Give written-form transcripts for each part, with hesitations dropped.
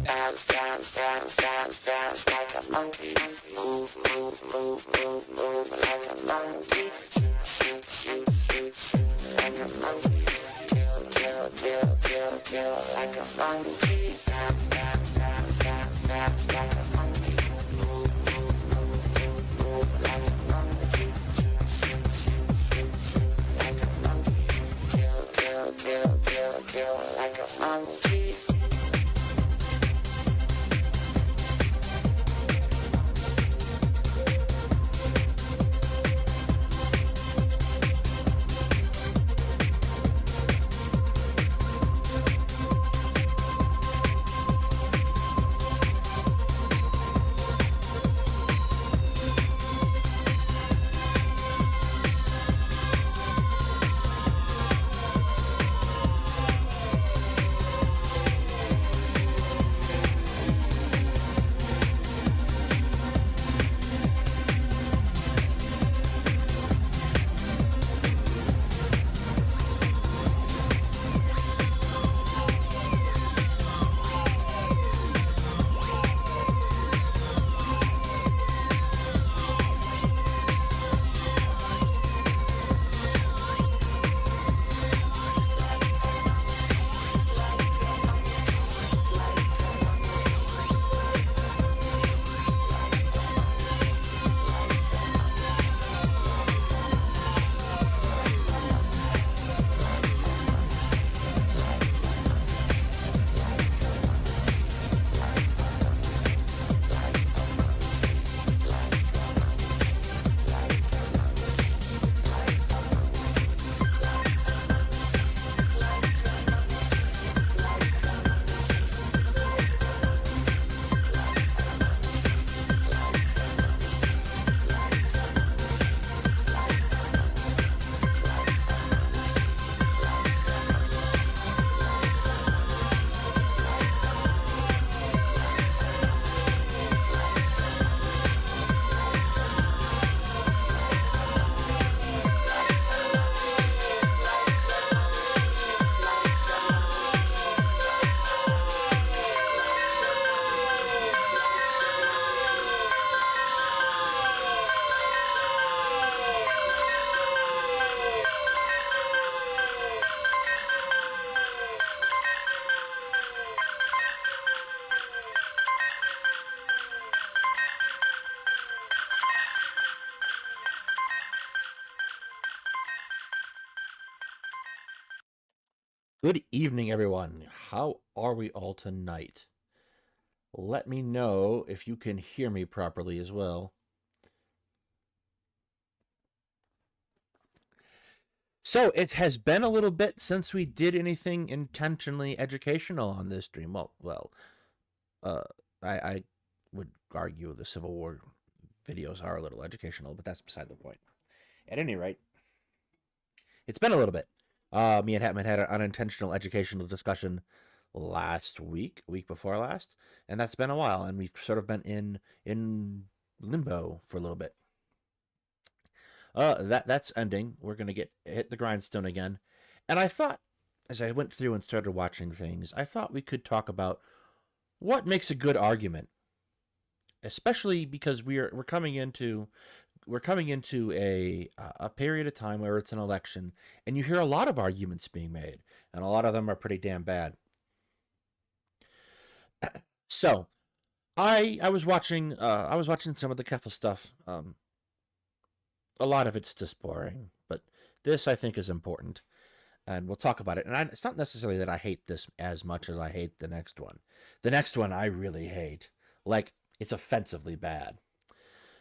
Dance like a monkey. Move like a monkey. Shoot like a monkey. Kill like a monkey. Dance like a monkey. Move like a monkey. Shoot like a monkey. Kill like a monkey. Good evening, everyone. How are we all tonight? Let me know if you can hear me properly as well. So it has been a little bit since we did anything intentionally educational on this stream. I would argue the Civil War videos are a little educational, but that's beside the point. At any rate, it's been a little bit. Me and Hatman had an unintentional educational discussion last week before last, and that's been a while, and we've sort of been in limbo for a little bit. That's ending. We're gonna hit the grindstone again, and I thought, as I went through and started watching things, I thought we could talk about what makes a good argument, especially because we're coming into a period of time where it's an election, and you hear a lot of arguments being made, and a lot of them are pretty damn bad. So, I was watching some of the Keffals stuff. A lot of it's just boring, but this I think is important, and we'll talk about it. And it's not necessarily that I hate this as much as I hate the next one. The next one I really hate, like it's offensively bad.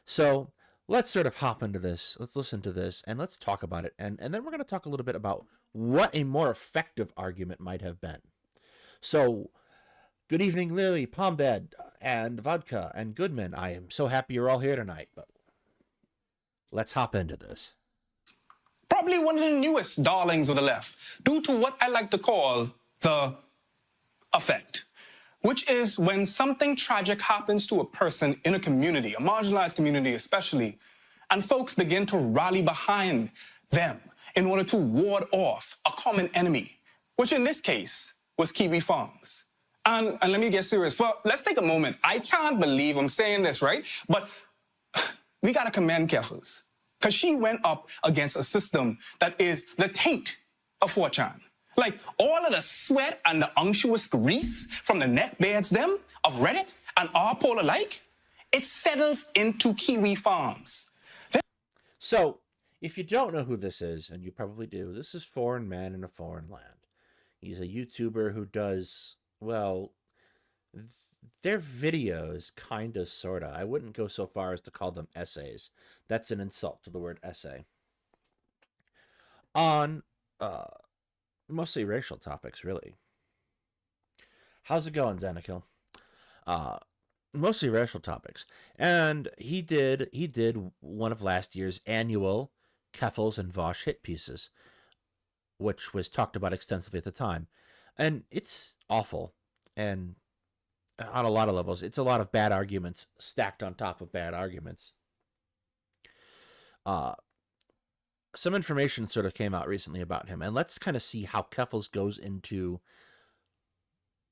So let's sort of hop into this. Let's listen to this, and let's talk about it. And then we're going to talk a little bit about what a more effective argument might have been. So, good evening, Lily, Palmbed, and Vodka, and Goodman. I am so happy you're all here tonight, but let's hop into this. Probably one of the newest darlings of the left, due to what I like to call the effect, which is when something tragic happens to a person in a community, a marginalized community especially, and folks begin to rally behind them in order to ward off a common enemy, which in this case was Kiwi Farms. And let me get serious. Well, let's take a moment. I can't believe I'm saying this, right? But we got to commend Keffals, because she went up against a system that is the taint of 4chan. Like, all of the sweat and the unctuous grease from the neckbeards them of Reddit and R-Pole alike, it settles into Kiwi farms. So, if you don't know who this is, and you probably do, this is Foreign Man in a Foreign Land. He's a YouTuber who does, well, their videos, kinda, sorta. I wouldn't go so far as to call them essays. That's an insult to the word essay. On, mostly racial topics, really. How's it going, Xanakil? Mostly racial topics. And he did one of last year's annual Keffals and Vosh hit pieces, which was talked about extensively at the time. And it's awful. And on a lot of levels, it's a lot of bad arguments stacked on top of bad arguments. Some information sort of came out recently about him, and let's kind of see how Keffals goes into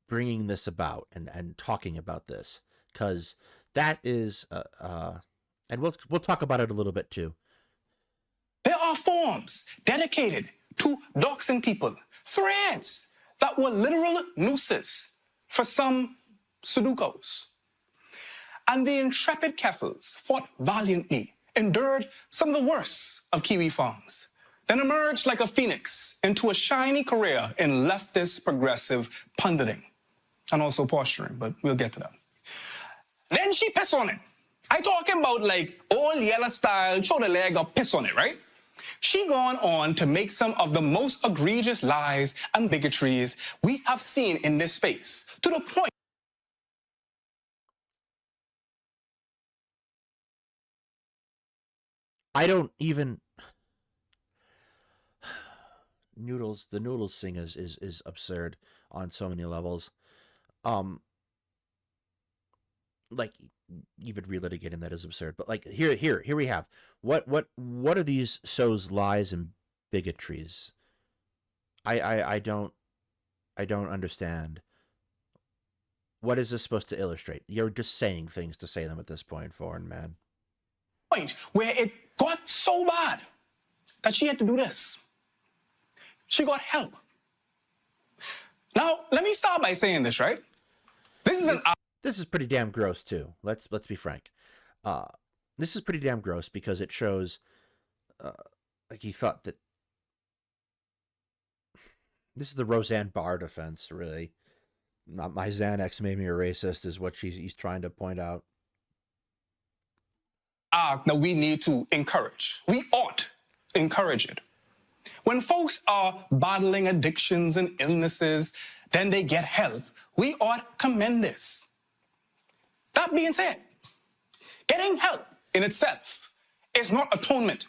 bringing this about and talking about this, because that is, and we'll talk about it a little bit too. There are forums dedicated to doxing people, threads that were literal nooses for some Sudokus. And the intrepid Keffals fought valiantly, endured some of the worst of Kiwi farms, then emerged like a phoenix into a shiny career in leftist progressive punditing and also posturing, but we'll get to that. Then she pissed on it. I talking about like old yellow style, show the leg up, piss on it, right? She gone on to make some of the most egregious lies and bigotries we have seen in this space, to the point I don't even... The noodles thing is absurd on so many levels. Like, even relitigating that is absurd. But like, here we have. What are these shows lies and bigotries? I don't understand. What is this supposed to illustrate? You're just saying things to say them at this point, Foreign Man. Point where it got so bad that she had to do this. She got help. Now, let me start by saying this, right? This is pretty damn gross too. Let's be frank. This is pretty damn gross because it shows like he thought that this is the Roseanne Barr defense, really. Not my Xanax made me a racist is what he's trying to point out. That we need to encourage. We ought to encourage it. When folks are battling addictions and illnesses, then they get help. We ought to commend this. That being said, getting help in itself is not atonement.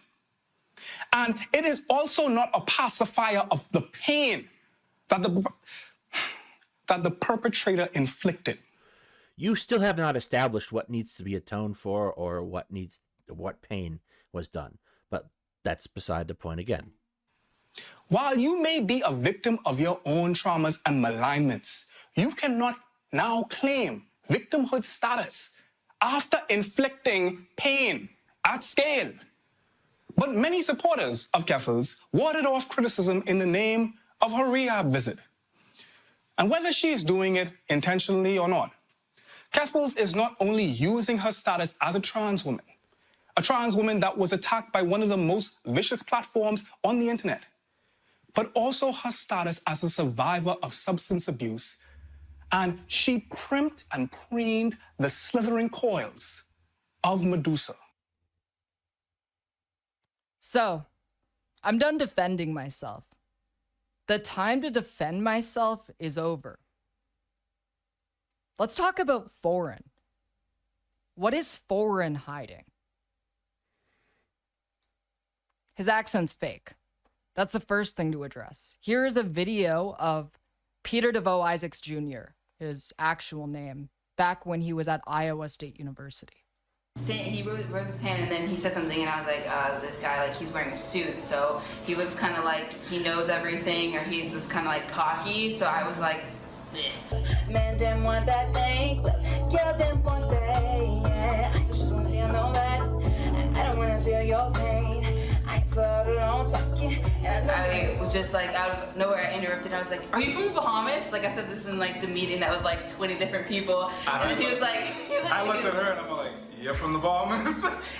And it is also not a pacifier of the pain that the perpetrator inflicted. You still have not established what needs to be atoned for or what pain was done. But that's beside the point again. While you may be a victim of your own traumas and malignments, you cannot now claim victimhood status after inflicting pain at scale. But many supporters of Keffals warded off criticism in the name of her rehab visit. And whether she is doing it intentionally or not, Keffals is not only using her status as a trans woman that was attacked by one of the most vicious platforms on the internet, but also her status as a survivor of substance abuse. And she primped and preened the slithering coils of Medusa. So, I'm done defending myself. The time to defend myself is over. Let's talk about Foreign. What is Foreign hiding? His accent's fake. That's the first thing to address. Here is a video of Peter DeVoe Isaacs Jr., his actual name, back when he was at Iowa State University. He rose his hand and then he said something and I was like, this guy, like, he's wearing a suit, so he looks kind of like he knows everything, or he's just kind of like cocky, so I was like, Man, them want that thing, but girl, them want that, yeah. I just wanna feel no that. I don't wanna feel your pain. I ain't for a long talking, and I was just like out of nowhere, I interrupted. I was like, "Are you from the Bahamas?" Like I said this in like the meeting that was like 20 different people, and then he was like, I looked at her and I'm like, "You're from the Bahamas?"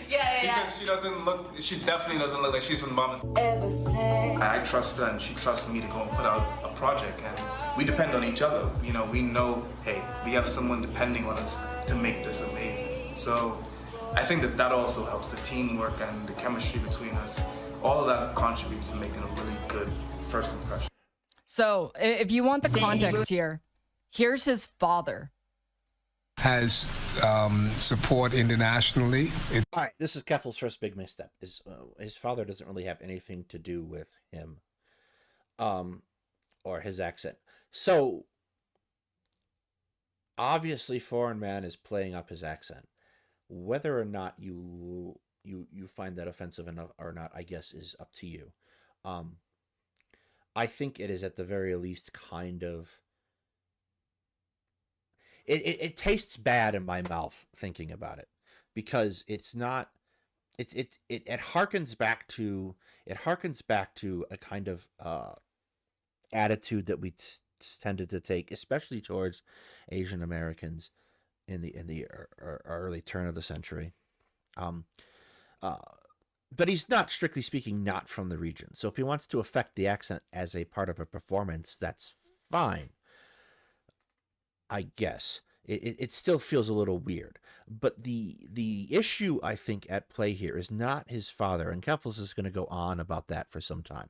yeah. Because she definitely doesn't look like she's from the Bahamas. ever since. I trust her and she trusts me to go and put out a project, and we depend on each other. You know, we know, hey, we have someone depending on us to make this amazing. So I think that also helps, the teamwork and the chemistry between us. All of that contributes to making a really good first impression. So if you want the context here, here's his father. Has support internationally. All right, this is Keffals' first big misstep. His father doesn't really have anything to do with him, or his accent. So obviously, Foreign Man is playing up his accent. Whether or not you find that offensive enough or not, I guess, is up to you. I think it is at the very least kind of. It tastes bad in my mouth thinking about it, because it's not. It harkens back to a kind of attitude that we tended to take, especially towards Asian Americans in the early turn of the century. But he's not, strictly speaking, not from the region. So if he wants to affect the accent as a part of a performance, that's fine. I guess it still feels a little weird, but the issue I think at play here is not his father, and Keffals is going to go on about that for some time.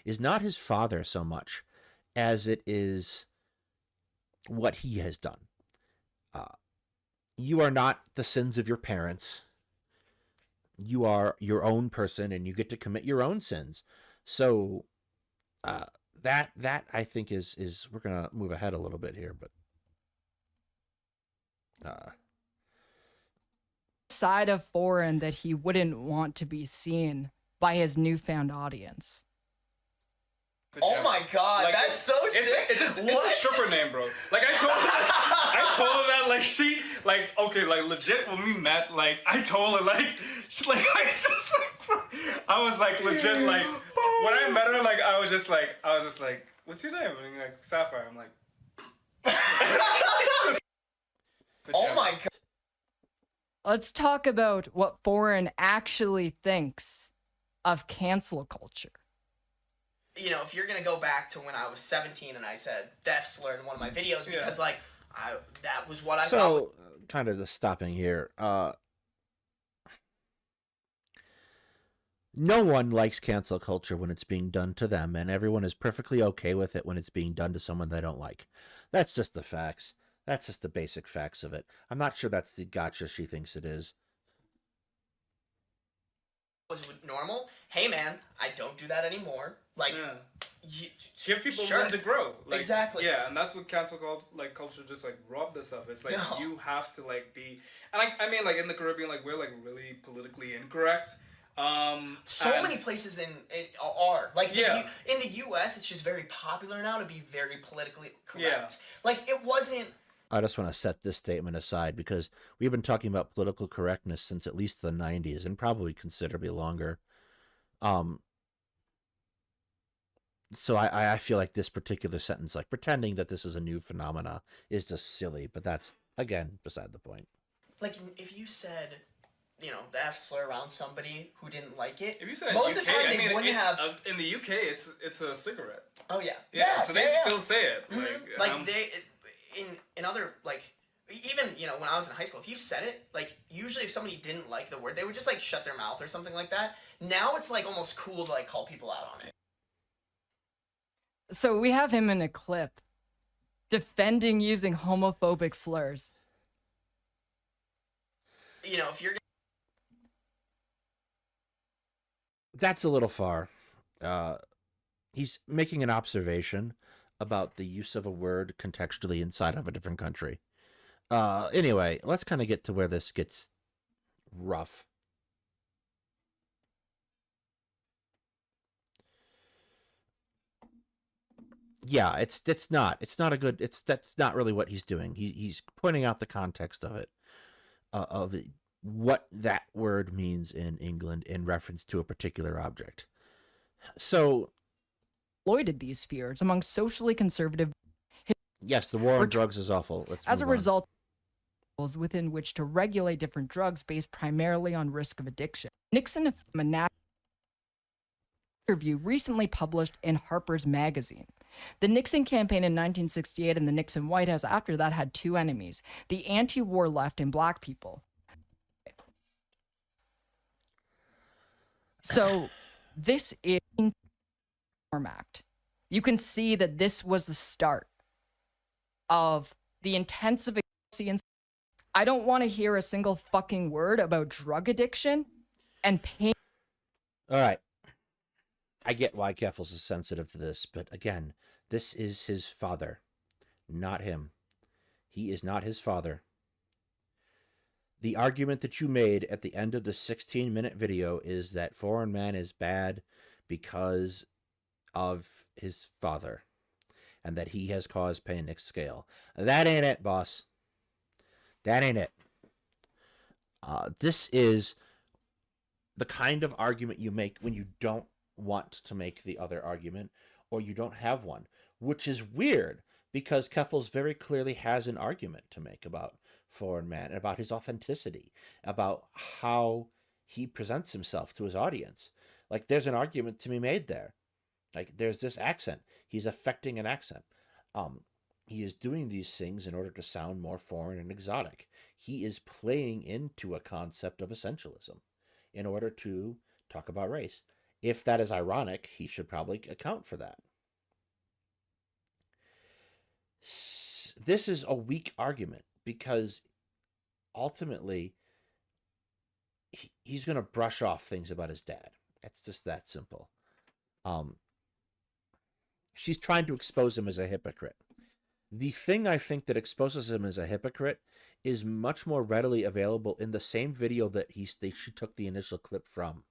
Is not his father so much as it is what he has done. You are not the sins of your parents. You are your own person, and you get to commit your own sins. So that I think is we're gonna move ahead a little bit here, but. Side of Foreign that he wouldn't want to be seen by his newfound audience. Oh my god, Like, that's so sick. It's a stripper name, bro. Like I told her that, like she, like, okay, like legit when we met, like I told her, like, she's like, I was like legit, like when I met her, like I was just like, what's your name? And like Sapphire. I'm like, Oh my god. Let's talk about what Foreign actually thinks of cancel culture. You know, if you're gonna go back to when I was 17 and I said death slur in one of my videos, because like that was what I thought. So kind of the stopping here. No one likes cancel culture when it's being done to them, and everyone is perfectly okay with it when it's being done to someone they don't like. That's just the facts. That's just the basic facts of it. I'm not sure that's the gotcha she thinks it is. Was normal. Hey man, I don't do that anymore. Like, give people sure. room to grow. Like, Exactly. Yeah, and that's what cancel culture just like robbed us of. It's like you have to like be, and like I mean like in the Caribbean, like we're like really politically incorrect. Many places are like Yeah. in the U.S. It's just very popular now to be very politically correct. Yeah. Like it wasn't. I just want to set this statement aside because we've been talking about political correctness since at least the 90s and probably considerably longer. So I feel like this particular sentence, like pretending that this is a new phenomena, is just silly. But that's, again, beside the point. Like if you said, you know, the F slur around somebody who didn't like it, If you said most UK, of the time I they mean, wouldn't have. in the UK, it's a cigarette. Oh yeah. Yeah, so they yeah. still say it. Mhm. Like they in other like even you know when I was in high school, if you said it, like usually if somebody didn't like the word, they would just like shut their mouth or something like that. Now it's like almost cool to like call people out on it. So we have him in a clip defending using homophobic slurs. You know, if you're That's a little far. He's making an observation about the use of a word contextually inside of a different country. Anyway, let's kind of get to where this gets rough. yeah, that's not a good. That's not really what he's doing. He's pointing out the context of it, of what that word means in England in reference to a particular object. So, exploited these fears among socially conservative. Yes, the war on drugs is awful. As a result, within which to regulate different drugs based primarily on risk of addiction. Nixon, a national interview recently published in Harper's Magazine. The Nixon campaign in 1968 and the Nixon White House after that had two enemies: the anti-war left and black people. So this is the Reform Act. You can see that this was the start of the intensification. I don't want to hear a single fucking word about drug addiction and pain. All right. I get why Keffals is sensitive to this, but again, this is his father, not him. He is not his father. The argument that you made at the end of the 16-minute video is that Foreign Man is bad because of his father, and that he has caused pain to scale. That ain't it, boss. That ain't it. This is the kind of argument you make when you don't want to make the other argument, or you don't have one, which is weird because Keffals very clearly has an argument to make about Foreign Man, about his authenticity, about how he presents himself to his audience. Like, there's an argument to be made there. Like, there's this accent. He's affecting an accent. He is doing these things in order to sound more foreign and exotic. He is playing into a concept of essentialism in order to talk about race. If that is ironic, he should probably account for that. This is a weak argument because ultimately he's going to brush off things about his dad. It's just that simple. She's trying to expose him as a hypocrite. The thing I think that exposes him as a hypocrite is much more readily available in the same video that she took the initial clip from.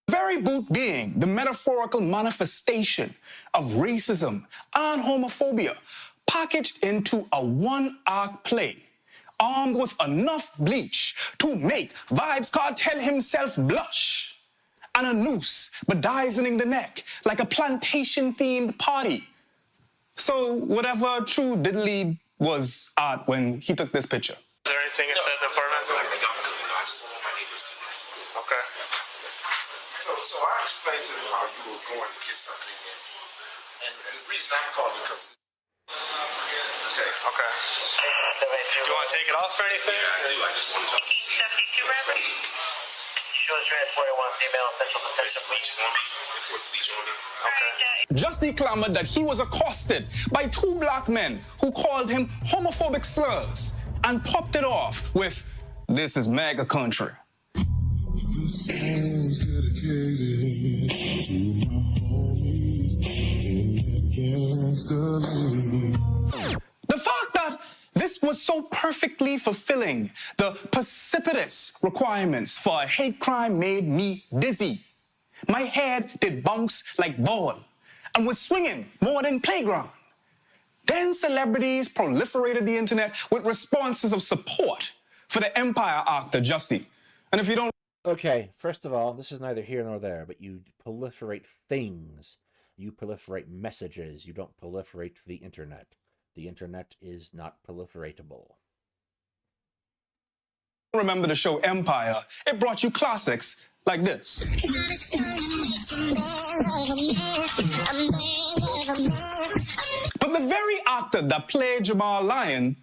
Very boot being the metaphorical manifestation of racism and homophobia packaged into a one-act play, armed with enough bleach to make Vybz Kartel himself blush, and a noose bedizening the neck like a plantation-themed party. So whatever True Diddley was at when he took this picture. Is there anything inside the apartment? I just don't want my neighbors to know. Okay. So I explained to them how you were going to get something in. And the reason I'm calling because... Okay. Okay. Do you want to take it off or anything? Yeah, I do. I just wanted to see. 72 Reverend. Shows transporting one female official detention. Bleach on me. Okay. Jussie clamored that he was accosted by two black men who called him homophobic slurs and topped it off with, "This is MAGA country." This song's dedicated to my homies in that gangster league. The fact that this was so perfectly fulfilling the precipitous requirements for a hate crime made me dizzy. My head did bounce like ball and was swinging more than playground. Then celebrities proliferated the internet with responses of support for the Empire actor Jussie. And if you don't... Okay, first of all, this is neither here nor there, but you proliferate things. You proliferate messages. You don't proliferate the internet. The internet is not proliferatable. Remember the show Empire? It brought you classics like this. But the very actor that played Jamal Lyon,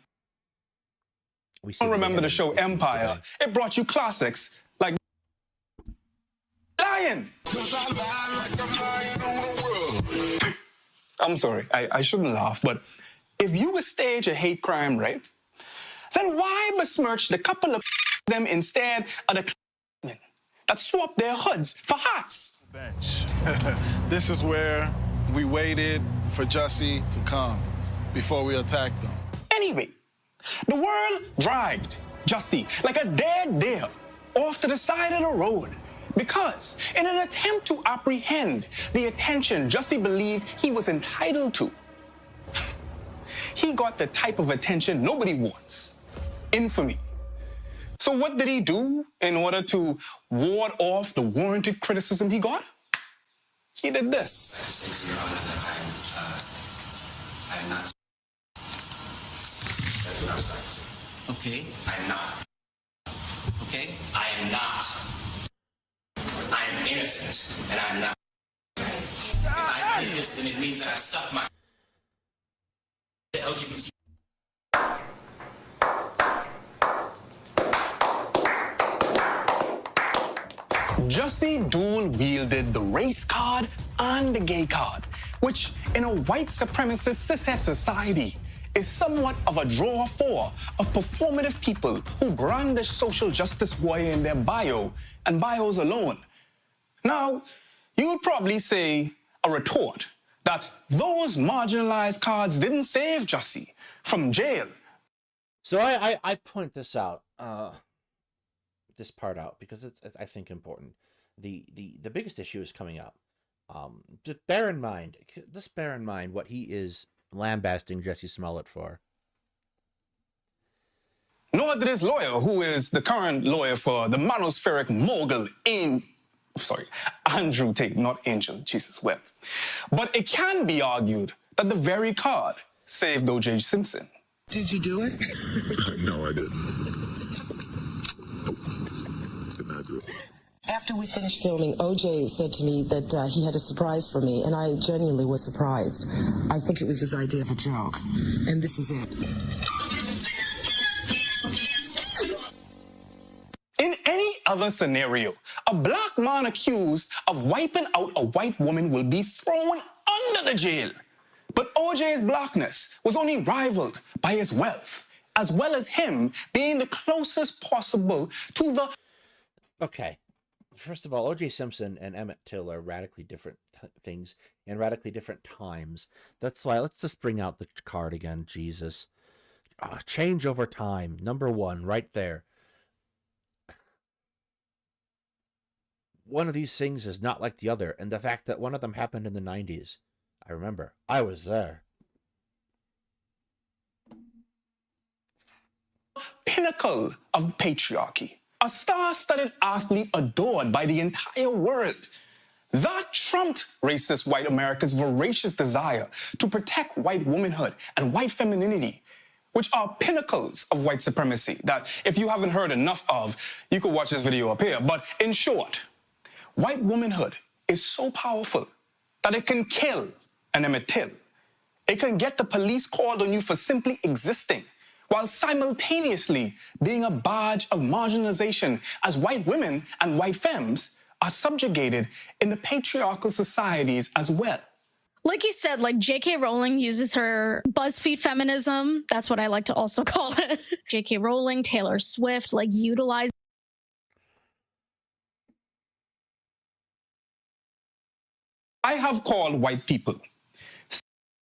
remember the show Empire? It brought you classics like Lion. I'm sorry, I shouldn't laugh, but if you would stage a hate crime, right? Then why besmirch the couple of them instead of the men that swapped their hoods for hats? Bench. This is where we waited for Jussie to come before we attacked them. Anyway, the world dragged Jussie like a dead deer off to the side of the road because, in an attempt to apprehend the attention Jussie believed he was entitled to, he got the type of attention nobody wants: infamy. So what did he do in order to ward off the warranted criticism he got? He did this. I'm not. That's what I was trying to say. Okay. I'm not. Okay? I am not. I am innocent, and I'm not. If I did this, then it means that I stuck my the LGBT. Jussie dual wielded the race card and the gay card, which in a white supremacist cishet society is somewhat of a draw for of performative people who brandish social justice warrior in their bio and bios alone. Now, you'd probably say a retort that those marginalized cards didn't save Jussie from jail. So I point this out, this part out, because it's I think important. The biggest issue is coming up. Just bear in mind what he is lambasting Jussie Smollett for. Nor did his lawyer, who is the current lawyer for the monospheric mogul Andrew Tate, not Angel, Jesus Webb. But it can be argued that the very card saved O.J. Simpson. Did you do it? No, I didn't. Nope. Did not do it. After we finished filming, OJ said to me that he had a surprise for me, and I genuinely was surprised. I think it was his idea of a joke, and this is it. In any other scenario, a black man accused of wiping out a white woman will be thrown under the jail. But OJ's blackness was only rivaled by his wealth, as well as him being the closest possible to the... Okay. First of all, O.J. Simpson and Emmett Till are radically different things in radically different times. That's why let's just bring out the card again. Jesus. Change over time. Number one, right there. One of these things is not like the other, and the fact that one of them happened in the 90s. I remember. I was there. Pinnacle of patriarchy. A star-studded athlete adored by the entire world. That trumped racist white America's voracious desire to protect white womanhood and white femininity, which are pinnacles of white supremacy that, if you haven't heard enough of, you could watch this video up here. But in short, white womanhood is so powerful that it can kill an Emmett Till. It can get the police called on you for simply existing, while simultaneously being a badge of marginalization as white women and white femmes are subjugated in the patriarchal societies as well. Like you said, like J.K. Rowling uses her BuzzFeed feminism. That's what I like to also call it. J.K. Rowling, Taylor Swift, like utilize. I have called white people.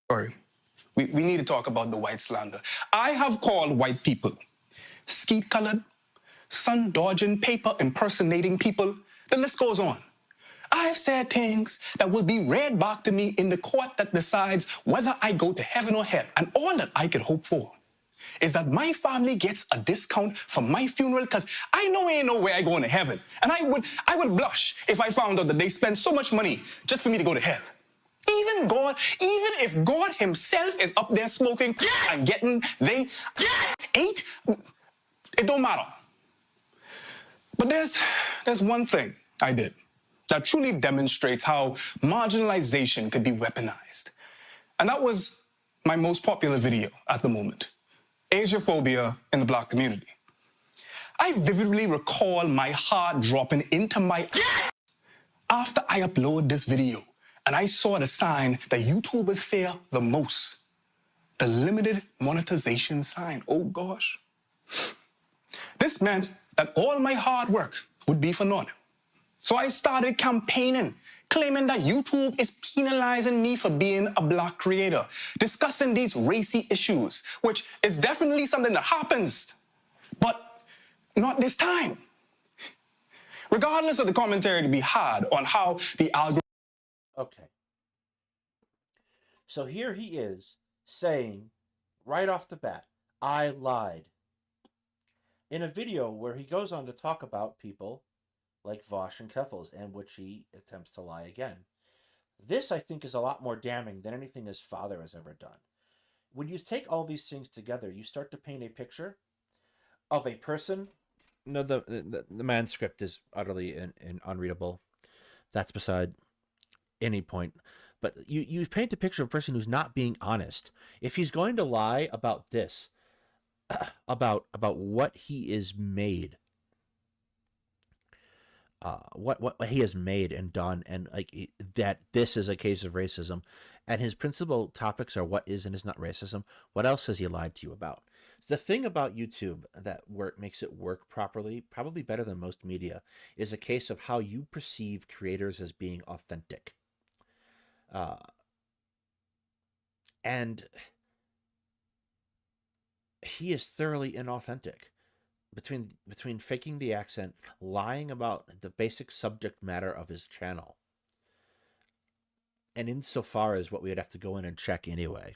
Sorry. We need to talk about the white slander. I have called white people skeet-colored, sun-dodging, paper-impersonating people. The list goes on. I've said things that will be read back to me in the court that decides whether I go to heaven or hell. And all that I could hope for is that my family gets a discount for my funeral, because I know ain't no way I go into heaven. And I would blush if I found out that they spend so much money just for me to go to hell. Even if God himself is up there smoking and getting they ate, it don't matter. But there's one thing I did that truly demonstrates how marginalization could be weaponized. And that was my most popular video at the moment, Asiaphobia in the black community. I vividly recall my heart dropping into my after I uploaded this video. And I saw the sign that YouTubers fear the most. The limited monetization sign. Oh, gosh. This meant that all my hard work would be for naught. So I started campaigning, claiming that YouTube is penalizing me for being a black creator, discussing these racy issues, which is definitely something that happens, but not this time. regardless of the commentary to be had on how the algorithm. Okay. So here he is saying, right off the bat, I lied. In a video where he goes on to talk about people like Vosh and Keffals, and which he attempts to lie again. This, I think, is a lot more damning than anything his father has ever done. When you take all these things together, you start to paint a picture of a person. No, the manuscript is utterly unreadable. That's beside any point. But you paint a picture of a person who's not being honest. If he's going to lie about this, about what he is made, what he has made and done, and like that this is a case of racism, and his principal topics are what is and is not racism. What else has he lied to you about? The thing about YouTube that makes it work properly, probably better than most media, is a case of how you perceive creators as being authentic. And he is thoroughly inauthentic. Between faking the accent, lying about the basic subject matter of his channel, and insofar as what we would have to go in and check anyway,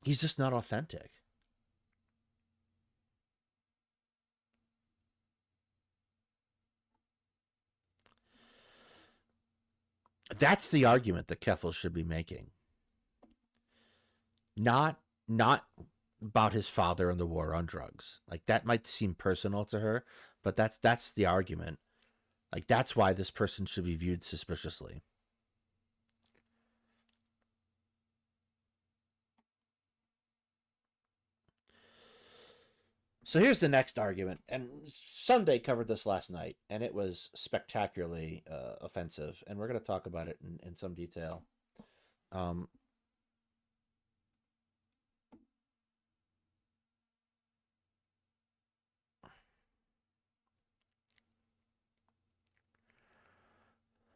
he's just not authentic. That's the argument that Keffals should be making. Not about his father and the war on drugs. Like, that might seem personal to her, but that's the argument. Like, that's why this person should be viewed suspiciously. So here's the next argument, and Sunday covered this last night, and it was spectacularly offensive, and we're going to talk about it in some detail.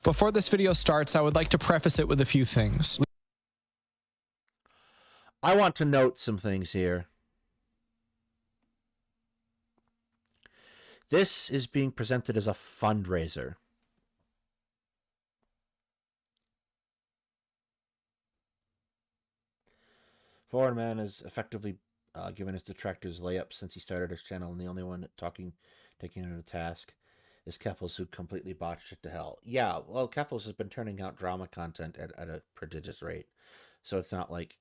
Before this video starts, I would like to preface it with a few things. I want to note some things here. This is being presented as a fundraiser. Foreign Man has effectively given his detractors layups since he started his channel, and the only one taking him to task is Keffals, who completely botched it to hell. Yeah, well, Keffals has been turning out drama content at a prodigious rate, so it's not like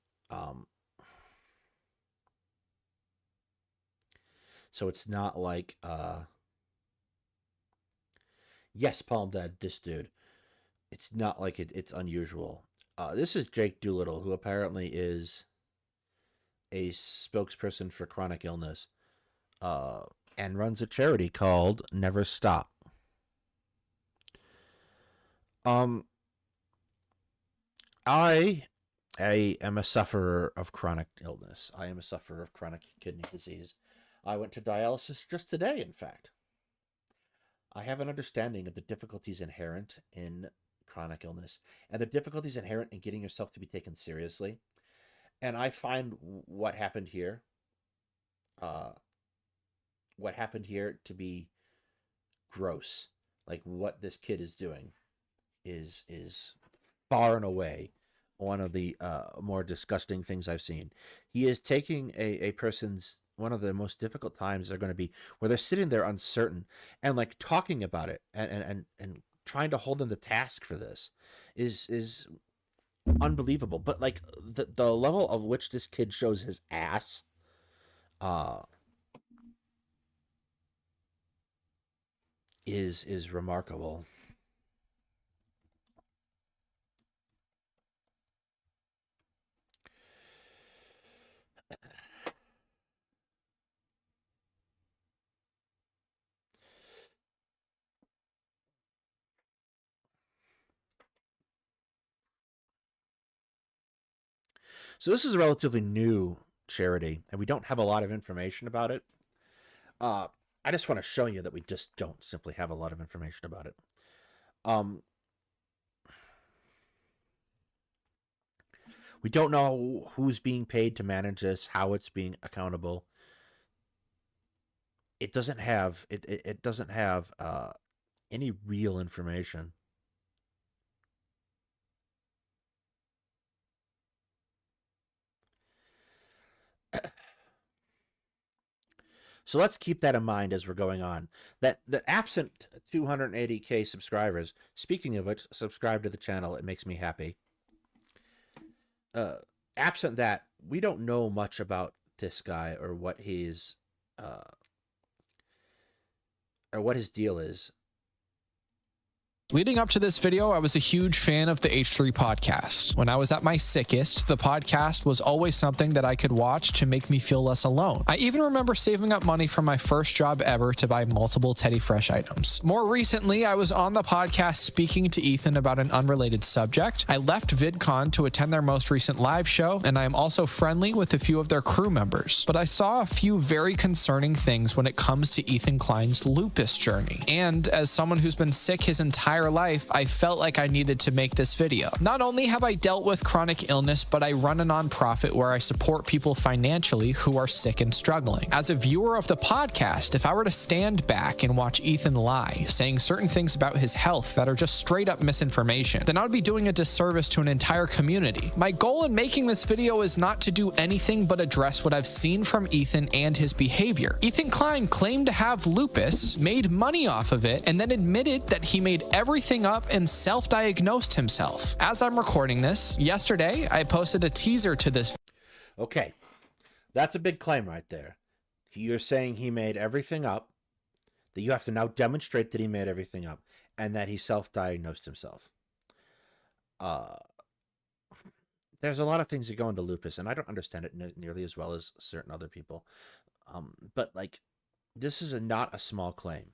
yes, Palm Dead, this dude. It's not like it's unusual. This is Jake Doolittle, who apparently is a spokesperson for chronic illness, and runs a charity called Never Stop. I am a sufferer of chronic illness. I am a sufferer of chronic kidney disease. I went to dialysis just today, in fact. I have an understanding of the difficulties inherent in chronic illness and the difficulties inherent in getting yourself to be taken seriously. And I find what happened here to be gross. Like, what this kid is doing is far and away one of the more disgusting things I've seen. He is taking a person's, one of the most difficult times they're going to be, where they're sitting there uncertain and like talking about it and trying to hold them to task for this is unbelievable. But like the level of which this kid shows his ass is remarkable. So this is a relatively new charity, and we don't have a lot of information about it. I just want to show you that we just don't simply have a lot of information about it. We don't know who's being paid to manage this, how it's being accountable. it doesn't have it doesn't have any real information. So let's keep that in mind as we're going on. That the absent 280K subscribers, speaking of which, subscribe to the channel. It makes me happy. Absent that, we don't know much about this guy or what his deal is. Leading up to this video, I was a huge fan of the H3 podcast. When I was at my sickest, the podcast was always something that I could watch to make me feel less alone. I even remember saving up money from my first job ever to buy multiple Teddy Fresh items. More recently, I was on the podcast speaking to Ethan about an unrelated subject. I left VidCon to attend their most recent live show, and I am also friendly with a few of their crew members. But I saw a few very concerning things when it comes to Ethan Klein's lupus journey. And as someone who's been sick his entire life, I felt like I needed to make this video. Not only have I dealt with chronic illness, but I run a nonprofit where I support people financially who are sick and struggling. As a viewer of the podcast, if I were to stand back and watch Ethan lie, saying certain things about his health that are just straight up misinformation, then I would be doing a disservice to an entire community. My goal in making this video is not to do anything but address what I've seen from Ethan and his behavior. Ethan Klein claimed to have lupus, made money off of it, and then admitted that he made everything up and self-diagnosed himself. As I'm recording this, yesterday I posted a teaser to this. Okay, that's a big claim right there. You're saying he made everything up, that you have to now demonstrate that he made everything up, and that he self-diagnosed himself. There's a lot of things that go into lupus, and I don't understand it nearly as well as certain other people. But like, this is not a small claim.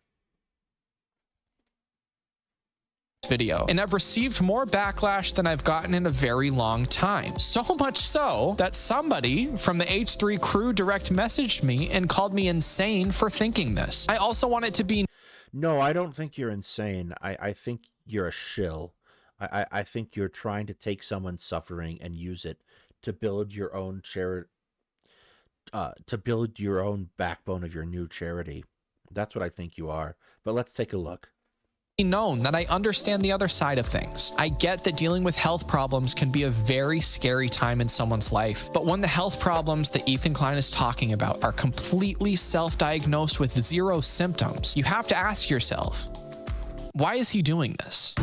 Video, and I've received more backlash than I've gotten in a very long time. So much so that somebody from the H3 crew direct messaged me and called me insane for thinking this. I also want it to be... No, I don't think you're insane. I think you're a shill. I think you're trying to take someone's suffering and use it to build your own to build your own backbone of your new charity. That's what I think you are. But let's take a look. Known that I understand the other side of things. I get that dealing with health problems can be a very scary time in someone's life, but when the health problems that Ethan Klein is talking about are completely self-diagnosed with zero symptoms, you have to ask yourself, why is he doing this?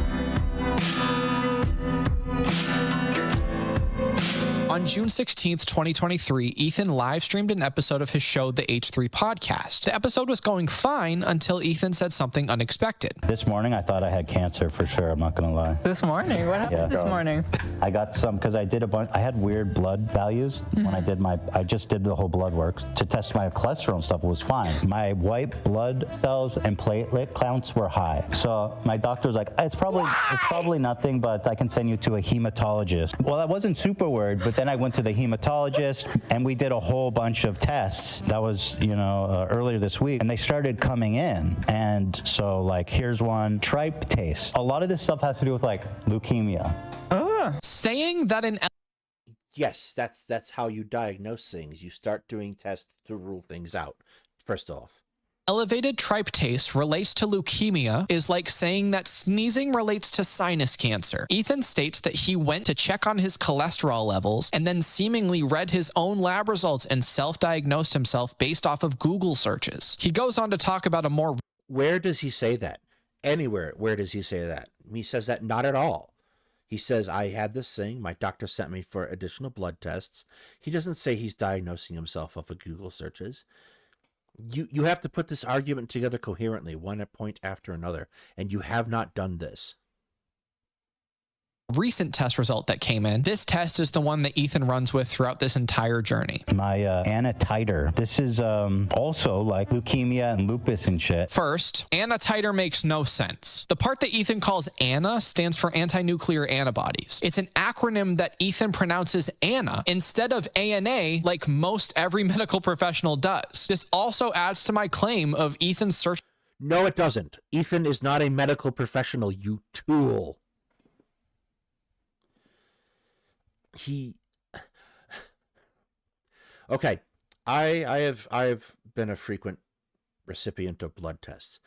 On June 16th, 2023, Ethan live streamed an episode of his show, The H3 Podcast. The episode was going fine until Ethan said something unexpected. This morning, I thought I had cancer for sure. I'm not going to lie. This morning? What happened this morning? I got some, because I did a bunch, I had weird blood values when I did I just did the whole blood work to test my cholesterol and stuff. Was fine. My white blood cells and platelet counts were high. So my doctor was like, it's probably nothing, but I can send you to a hematologist. Well, that wasn't super weird, but then I went to the hematologist and we did a whole bunch of tests. That was, earlier this week, and they started coming in. And so, like, here's one, tryptase. A lot of this stuff has to do with like leukemia. Saying that an Yes, that's how you diagnose things. You start doing tests to rule things out. First off, elevated tryptase relates to leukemia is like saying that sneezing relates to sinus cancer. Ethan states that he went to check on his cholesterol levels and then seemingly read his own lab results and self-diagnosed himself based off of Google searches. He goes on to talk about a more... Where does he say that? Anywhere. Where does he say that? He says that not at all. He says, I had this thing. My doctor sent me for additional blood tests. He doesn't say he's diagnosing himself off of Google searches. You have to put this argument together coherently, one point after another, and you have not done this. Recent test result that came in. This test is the one that Ethan runs with throughout this entire journey. My Anna titer. This is also like leukemia and lupus and shit. First, Anna titer makes no sense. The part that Ethan calls Anna stands for anti-nuclear antibodies. It's an acronym that Ethan pronounces Anna instead of ANA like most every medical professional does. This also adds to my claim of Ethan's search. No, it doesn't. Ethan is not a medical professional, you tool. Okay, I've been a frequent recipient of blood tests.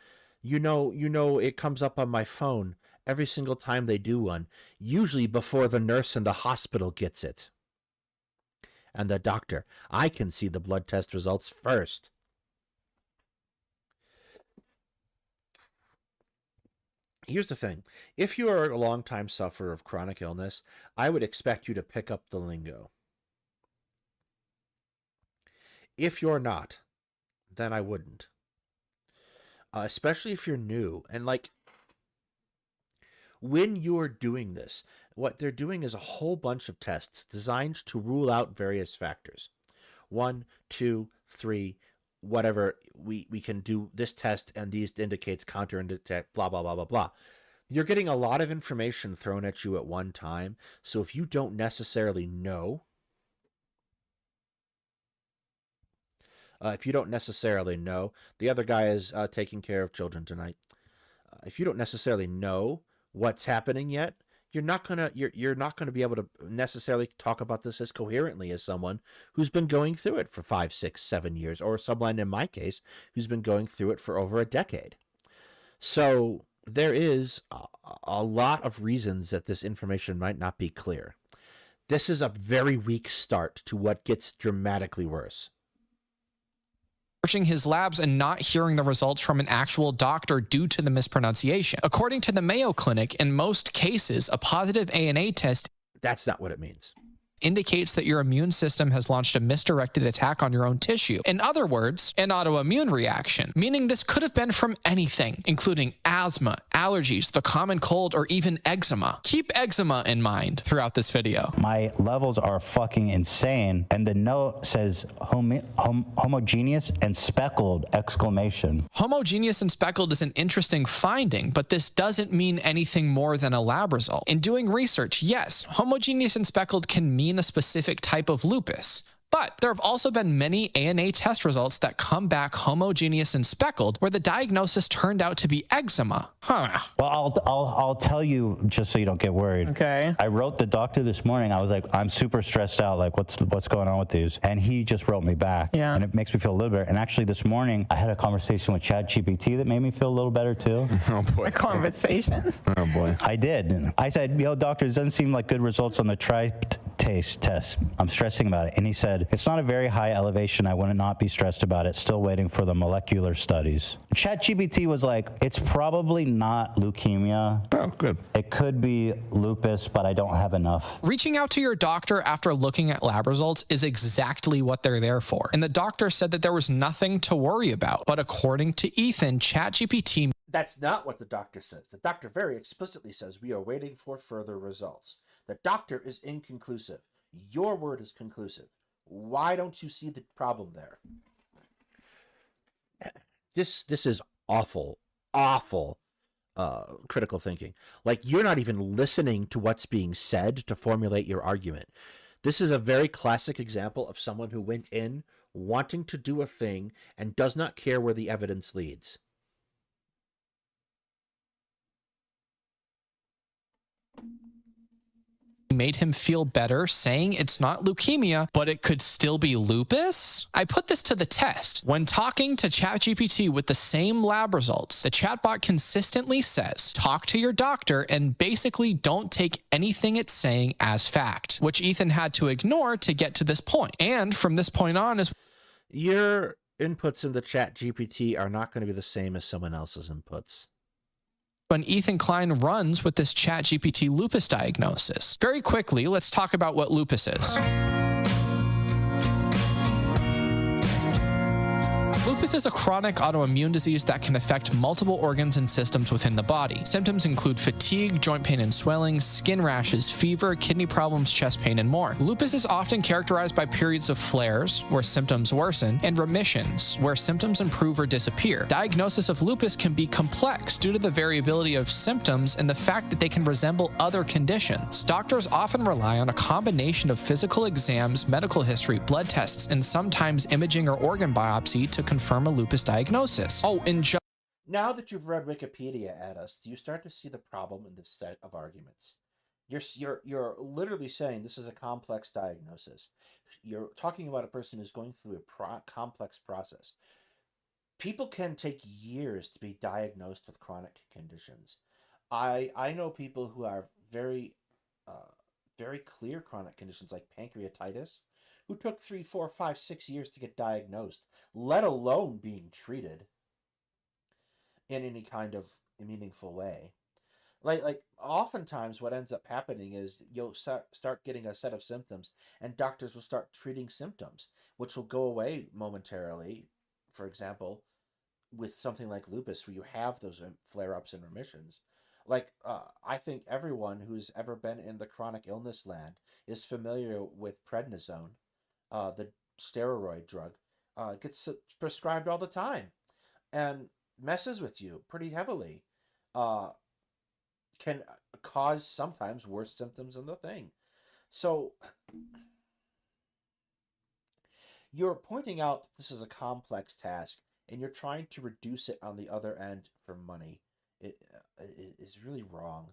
You know, it comes up on my phone every single time they do one, usually before the nurse in the hospital gets it. And the doctor. I can see the blood test results first. Here's the thing. If you are a long-time sufferer of chronic illness, I would expect you to pick up the lingo. If you're not, then I wouldn't. Especially if you're new. And like, when you're doing this, what they're doing is a whole bunch of tests designed to rule out various factors. 1, 2, 3, whatever, we can do this test and these indicates counterindicates, blah, blah, blah, blah, blah. You're getting a lot of information thrown at you at one time. So if you don't necessarily know, the other guy is taking care of children tonight. If you don't necessarily know what's happening yet, you're not gonna be able to necessarily talk about this as coherently as someone who's been going through it for 5, 6, 7 years, or someone in my case who's been going through it for over a decade. So there is a lot of reasons that this information might not be clear. This is a very weak start to what gets dramatically worse. Searching his labs and not hearing the results from an actual doctor due to the mispronunciation. According to the Mayo Clinic, in most cases, a positive ANA test, that's not what it means, indicates that your immune system has launched a misdirected attack on your own tissue. In other words, an autoimmune reaction, meaning this could have been from anything, including asthma, allergies, the common cold, or even eczema. Keep eczema in mind throughout this video. My levels are fucking insane, and the note says homogeneous and speckled, exclamation. Homogeneous and speckled is an interesting finding, but this doesn't mean anything more than a lab result. In doing research, yes, homogeneous and speckled can mean a specific type of lupus. But there have also been many ANA test results that come back homogeneous and speckled where the diagnosis turned out to be eczema. Huh. Well, I'll tell you just so you don't get worried. Okay. I wrote the doctor this morning. I was like, I'm super stressed out. Like, what's going on with these? And he just wrote me back. Yeah. And it makes me feel a little better. And actually, this morning I had a conversation with ChatGPT that made me feel a little better too. Oh boy. A conversation. Oh boy. I did. I said, yo, doctor, it doesn't seem like good results on the taste test. I'm stressing about it. And he said, it's not a very high elevation. I would not be stressed about it. Still waiting for the molecular studies. ChatGPT was like, it's probably not leukemia. Oh, good. It could be lupus, but I don't have enough. Reaching out to your doctor after looking at lab results is exactly what they're there for. And the doctor said that there was nothing to worry about. But according to Ethan, ChatGPT... That's not what the doctor says. The doctor very explicitly says we are waiting for further results. The doctor is inconclusive. Your word is conclusive. Why don't you see the problem there? This is awful critical thinking. Like, you're not even listening to what's being said to formulate your argument. This is a very classic example of someone who went in wanting to do a thing and does not care where the evidence leads. Made him feel better, saying it's not leukemia, but it could still be lupus? I put this to the test. When talking to ChatGPT with the same lab results, the chatbot consistently says, talk to your doctor and basically don't take anything it's saying as fact, which Ethan had to ignore to get to this point. And from this point on is... Your inputs in the ChatGPT are not going to be the same as someone else's inputs. When Ethan Klein runs with this ChatGPT lupus diagnosis. Very quickly, let's talk about what lupus is. Lupus is a chronic autoimmune disease that can affect multiple organs and systems within the body. Symptoms include fatigue, joint pain and swelling, skin rashes, fever, kidney problems, chest pain, and more. Lupus is often characterized by periods of flares, where symptoms worsen, and remissions, where symptoms improve or disappear. Diagnosis of lupus can be complex due to the variability of symptoms and the fact that they can resemble other conditions. Doctors often rely on a combination of physical exams, medical history, blood tests, and sometimes imaging or organ biopsy to confirm a lupus diagnosis. Oh, and now that you've read Wikipedia at us, you start to see the problem in this set of arguments. You're literally saying this is a complex diagnosis. You're talking about a person who's going through a complex process. people can take years to be diagnosed with chronic conditions. I know people who are very clear chronic conditions like pancreatitis, who took 3, 4, 5, 6 years to get diagnosed, let alone being treated in any kind of meaningful way. Like oftentimes what ends up happening is you'll start getting a set of symptoms, and doctors will start treating symptoms, which will go away momentarily. For example, with something like lupus, where you have those flare-ups and remissions. Like, I think everyone who's ever been in the chronic illness land is familiar with prednisone, the steroid drug. Gets prescribed all the time and messes with you pretty heavily. Can cause sometimes worse symptoms than the thing. So, you're pointing out that this is a complex task, and you're trying to reduce it on the other end for money. It is really wrong.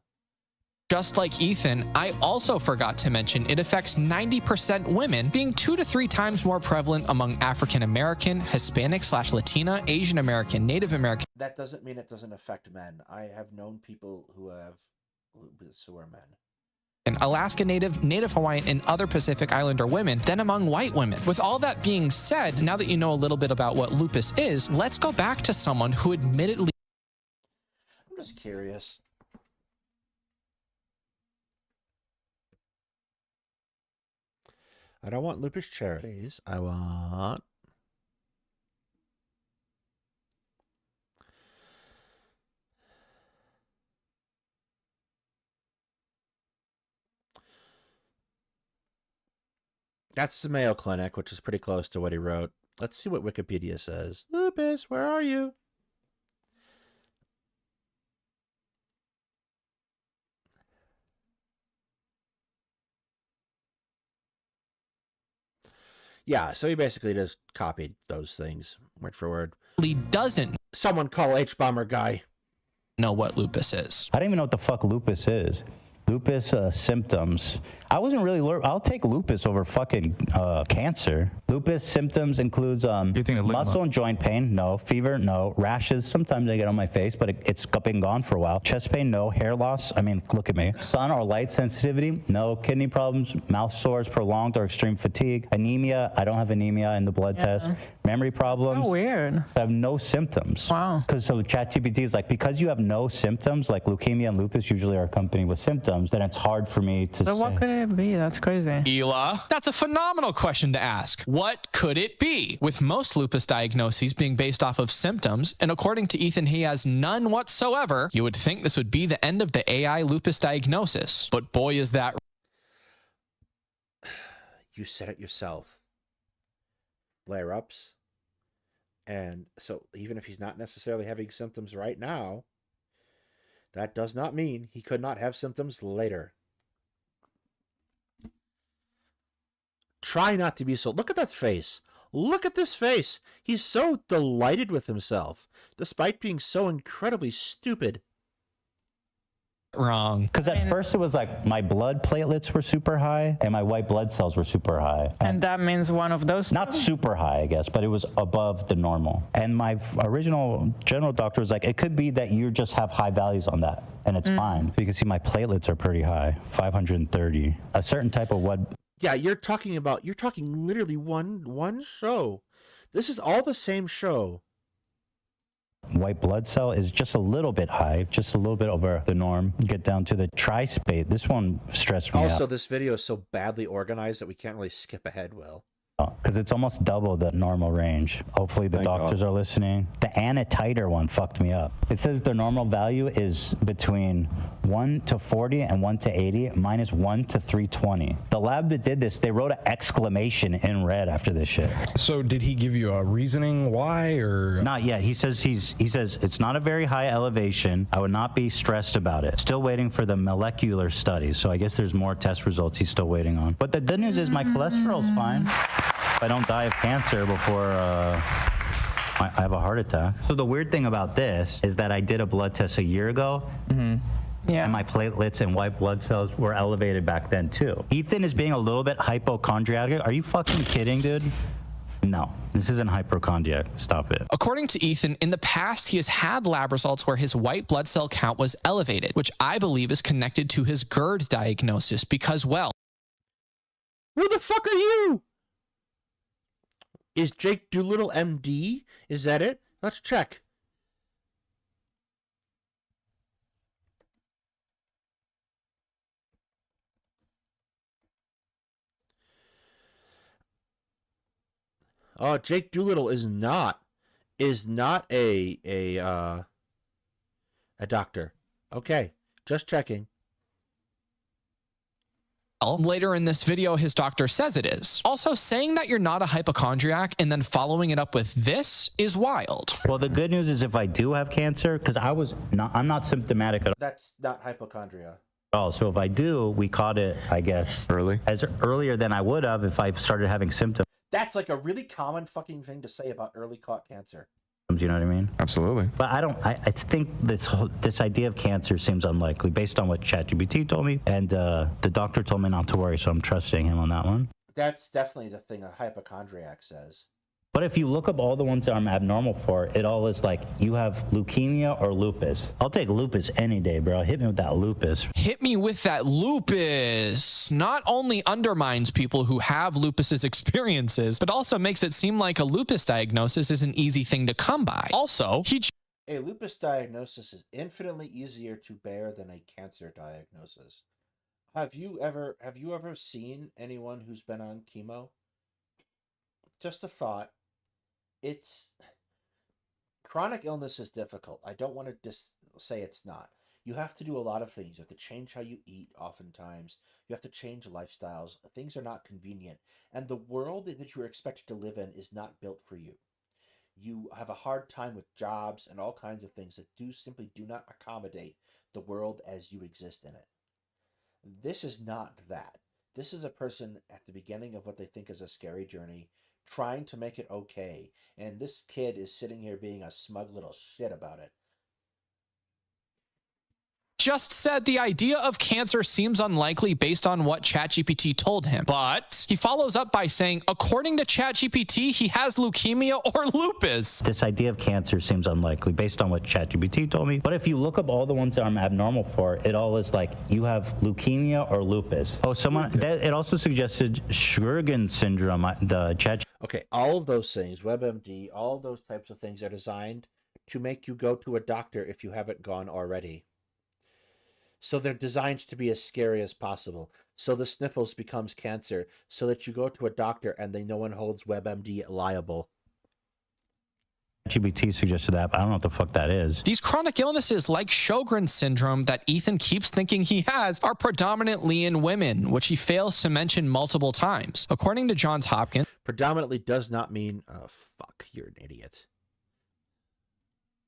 Just like Ethan, I also forgot to mention it affects 90% women, being 2 to 3 times more prevalent among African American, Hispanic/Latina, Asian American, Native American. That doesn't mean it doesn't affect men. I have known people who have lupus who are men. And Alaska Native, Native Hawaiian, and other Pacific Islander women than among white women. With all that being said, now that you know a little bit about what lupus is, let's go back to someone who admittedly... I'm just curious. I don't want lupus charities. I want... That's the Mayo Clinic, which is pretty close to what he wrote. Let's see what Wikipedia says. Lupus, where are you? Yeah, so he basically just copied those things word for word. He doesn't. Someone call H-Bomber guy. Know what lupus is. I don't even know what the fuck lupus is. Lupus symptoms. I wasn't really. I'll take lupus over fucking cancer. Lupus symptoms includes muscle and joint pain. No. Fever. No. Rashes. Sometimes I get on my face, but it's been gone for a while. Chest pain. No. Hair loss. I mean, look at me. Sun or light sensitivity. No. Kidney problems. Mouth sores, prolonged or extreme fatigue. Anemia. I don't have anemia in the blood test. Memory problems. So weird. I have no symptoms. Wow. Because so ChatGPT is like, because you have no symptoms, like leukemia and lupus usually are accompanied with symptoms, then it's hard for me to say. So what could it be? That's crazy. Ela, that's a phenomenal question to ask. What could it be? With most lupus diagnoses being based off of symptoms, and according to Ethan, he has none whatsoever, you would think this would be the end of the AI lupus diagnosis. But boy, is that... You said it yourself. Flare-ups. And so even if he's not necessarily having symptoms right now, that does not mean he could not have symptoms later. Try not to be so... Look at that face. Look at this face. He's so delighted with himself, despite being so incredibly stupid. Wrong. Because at first it was like my blood platelets were super high and my white blood cells were super high. And that means one of those? Not super high, I guess, but it was above the normal. And my original general doctor was like, it could be that you just have high values on that, and it's fine. So you can see my platelets are pretty high, 530. A certain type of what... Yeah, you're talking literally one show. This is all the same show. White blood cell is just a little bit high, just a little bit over the norm. Get down to the trispate. This one stressed me out. Also, this video is so badly organized that we can't really skip ahead well. Because it's almost double the normal range. Hopefully the doctors are listening. The anatiter one fucked me up. It says the normal value is between 1 to 40 and 1 to 80. Mine is 1 to 320. The lab that did this, they wrote an exclamation in red after this shit. So did he give you a reasoning why, or? Not yet. He says it's not a very high elevation. I would not be stressed about it. Still waiting for the molecular studies. So I guess there's more test results he's still waiting on. But the good news is my cholesterol's fine. If I don't die of cancer before I have a heart attack. So the weird thing about this is that I did a blood test a year ago. Yeah. And my platelets and white blood cells were elevated back then too. Ethan is being a little bit hypochondriac. Are you fucking kidding, dude? No, this isn't hypochondriac. Stop it. According to Ethan, in the past, he has had lab results where his white blood cell count was elevated, which I believe is connected to his GERD diagnosis because, well, who the fuck are you? Is Jake Doolittle MD? Is that it? Let's check. Oh, Jake Doolittle is not a doctor. Okay, just checking. Later in this video, his doctor says it is. Also, saying that you're not a hypochondriac and then following it up with this is wild. Well, the good news is if I do have cancer, because I'm not symptomatic at all. That's not hypochondria. Oh, so if I do, we caught it, I guess, earlier than I would have if I started having symptoms. That's like a really common fucking thing to say about early caught cancer. You know what I mean? Absolutely. But I think this idea of cancer seems unlikely based on what ChatGPT told me, and the doctor told me not to worry, so I'm trusting him on that one. That's definitely the thing a hypochondriac says. But if you look up all the ones that I'm abnormal for, it all is like, you have leukemia or lupus. I'll take lupus any day, bro. Hit me with that lupus. Hit me with that lupus. Not only undermines people who have lupus's experiences, but also makes it seem like a lupus diagnosis is an easy thing to come by. Also, a lupus diagnosis is infinitely easier to bear than a cancer diagnosis. Have you ever seen anyone who's been on chemo? Just a thought. Chronic illness is difficult. I don't want to say it's not. You have to do a lot of things. You have to change how you eat oftentimes. You have to change lifestyles. Things are not convenient. And the world that you are expected to live in is not built for you. You have a hard time with jobs and all kinds of things that simply do not accommodate the world as you exist in it. This is not that. This is a person at the beginning of what they think is a scary journey, trying to make it okay, and this kid is sitting here being a smug little shit about it. just said the idea of cancer seems unlikely based on what ChatGPT told him. But he follows up by saying, according to ChatGPT, he has leukemia or lupus. This idea of cancer seems unlikely based on what ChatGPT told me. But if you look up all the ones that I'm abnormal for, it all is like, you have leukemia or lupus. Oh, it also suggested Sjogren's syndrome, the chat. Okay, all of those things, WebMD, all those types of things are designed to make you go to a doctor if you haven't gone already. So they're designed to be as scary as possible. So the sniffles becomes cancer, so that you go to a doctor and no one holds WebMD liable. GPT suggested that, but I don't know what the fuck that is. These chronic illnesses like Sjogren's syndrome that Ethan keeps thinking he has are predominantly in women, which he fails to mention multiple times. According to Johns Hopkins, predominantly does not mean, oh, fuck, you're an idiot.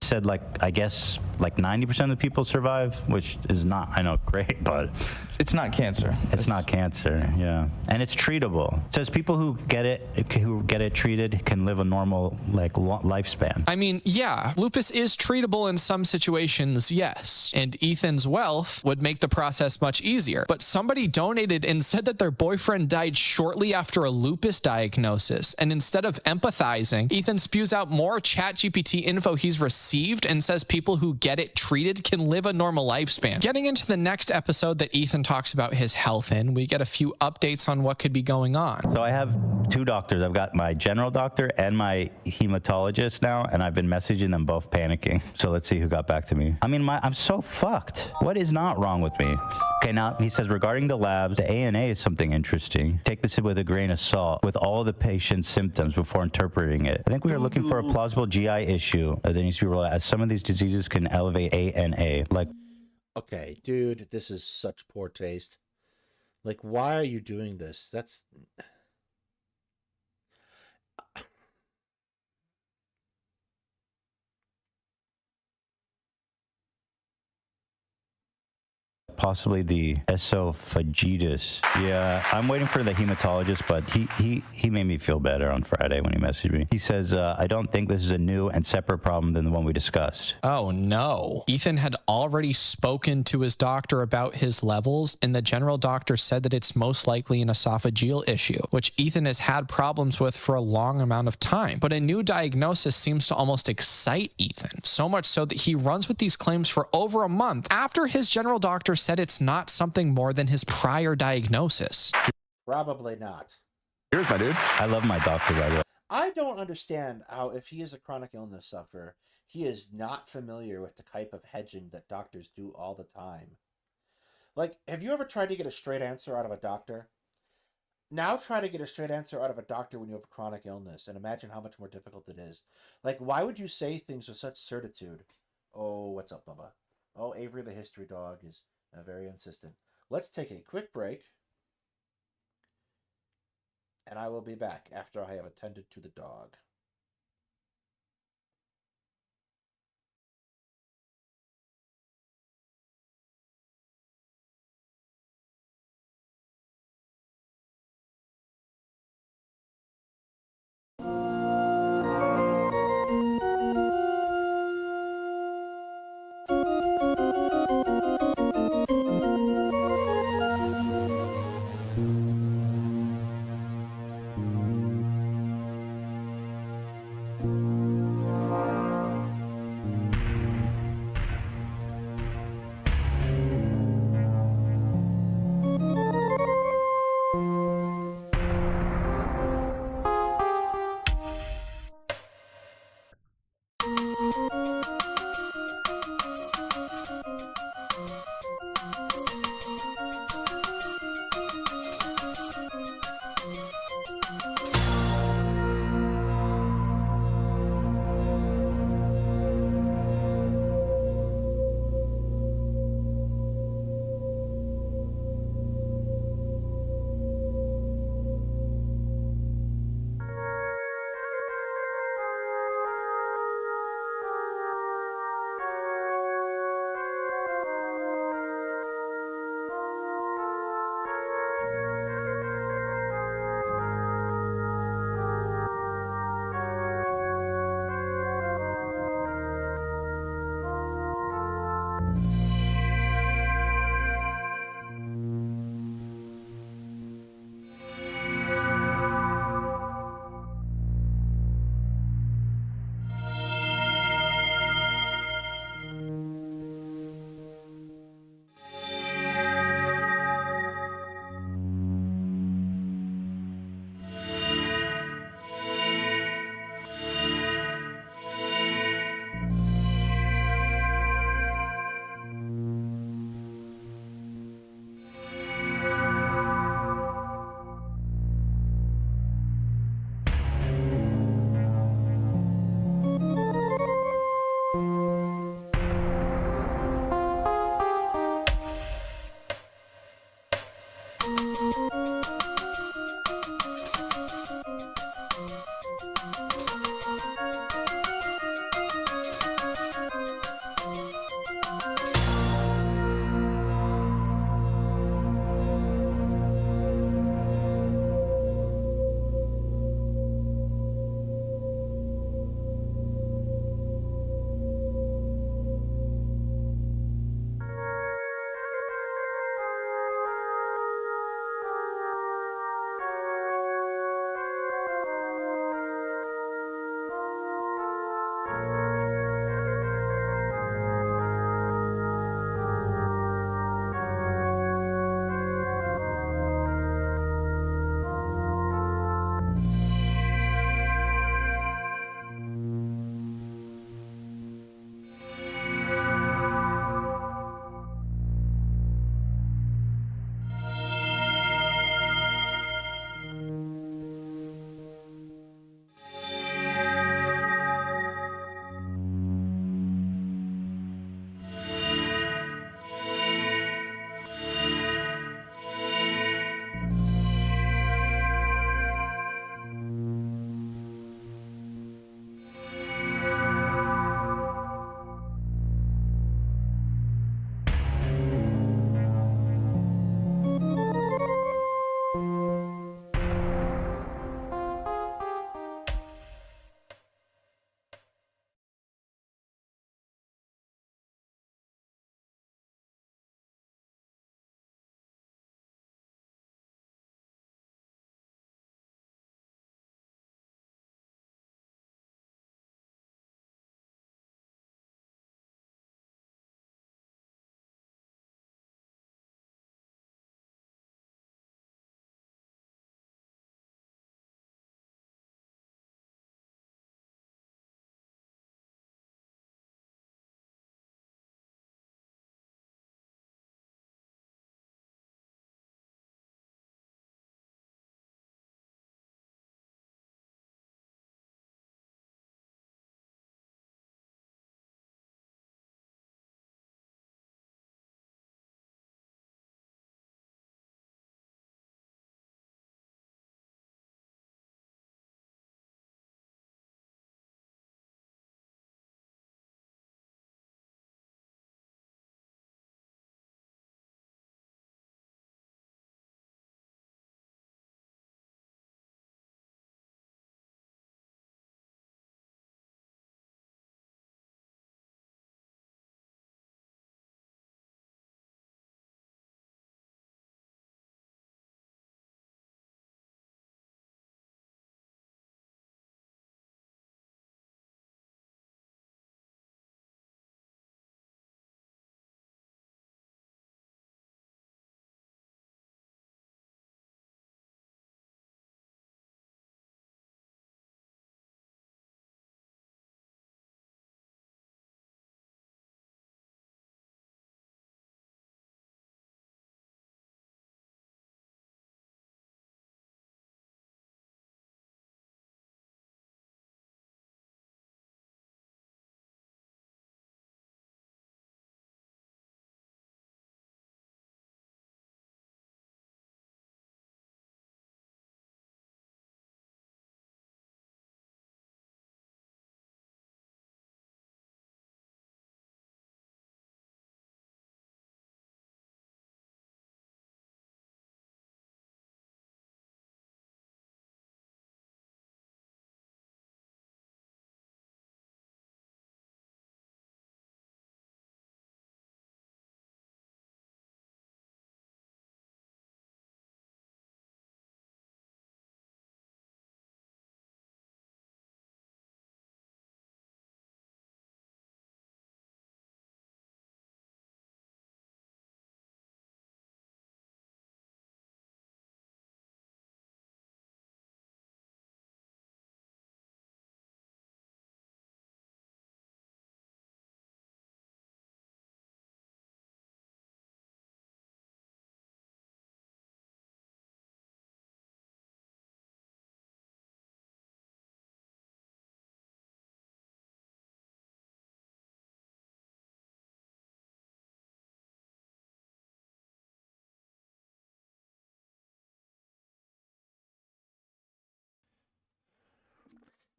Said I guess 90% of the people survive, which is not, I know, great, but it's not cancer. It's not cancer, yeah, and it's treatable. It says people who get it treated can live a normal lifespan. I mean, yeah, lupus is treatable in some situations, yes, and Ethan's wealth would make the process much easier. But somebody donated and said that their boyfriend died shortly after a lupus diagnosis, and instead of empathizing, Ethan spews out more ChatGPT info he's received and says people who get it treated can live a normal lifespan. Getting into the next episode that Ethan talks about his health in, we get a few updates on what could be going on. So I have two doctors. I've got my general doctor and my hematologist now, and I've been messaging them both panicking. So let's see who got back to me. I mean, I'm so fucked. What is not wrong with me? Okay, now he says regarding the labs, the ANA is something interesting. Take this with a grain of salt with all the patient's symptoms before interpreting it. I think we are looking for a plausible GI issue that needs to be rolled out, as some of these diseases can elevate ANA. Okay, dude, this is such poor taste. Why are you doing this? That's... possibly the esophagitis. Yeah, I'm waiting for the hematologist, but he made me feel better on Friday when he messaged me. He says, I don't think this is a new and separate problem than the one we discussed. Oh no. Ethan had already spoken to his doctor about his levels, and the general doctor said that it's most likely an esophageal issue, which Ethan has had problems with for a long amount of time. But a new diagnosis seems to almost excite Ethan, so much so that he runs with these claims for over a month after his general doctor said it's not something more than his prior diagnosis. Probably not. Here's my dude. I love my doctor, by the way. I don't understand how, if he is a chronic illness sufferer, he is not familiar with the type of hedging that doctors do all the time. Like, have you ever tried to get a straight answer out of a doctor? Now try to get a straight answer out of a doctor when you have a chronic illness, and imagine how much more difficult it is. Like, why would you say things with such certitude? Oh, what's up, Bubba? Oh, Avery the history dog is very insistent. Let's take a quick break, and I will be back after I have attended to the dog.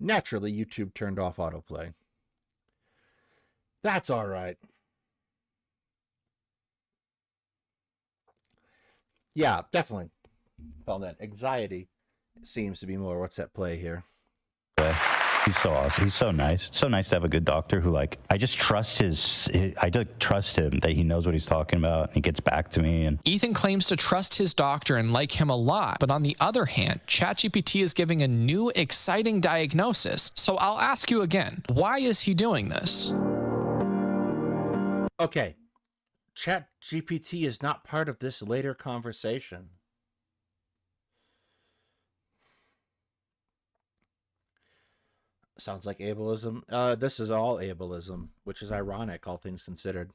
Naturally, YouTube turned off autoplay. That's all right. Yeah, definitely. Well, that anxiety seems to be more what's at play here. He's so awesome. He's so nice. It's so nice to have a good doctor who, like, I just trust I trust him that he knows what he's talking about and he gets back to me. And Ethan claims to trust his doctor and like him a lot, but on the other hand, ChatGPT is giving a new, exciting diagnosis. So I'll ask you again, why is he doing this? Okay, ChatGPT is not part of this later conversation. Sounds like ableism. This is all ableism, which is ironic, all things considered.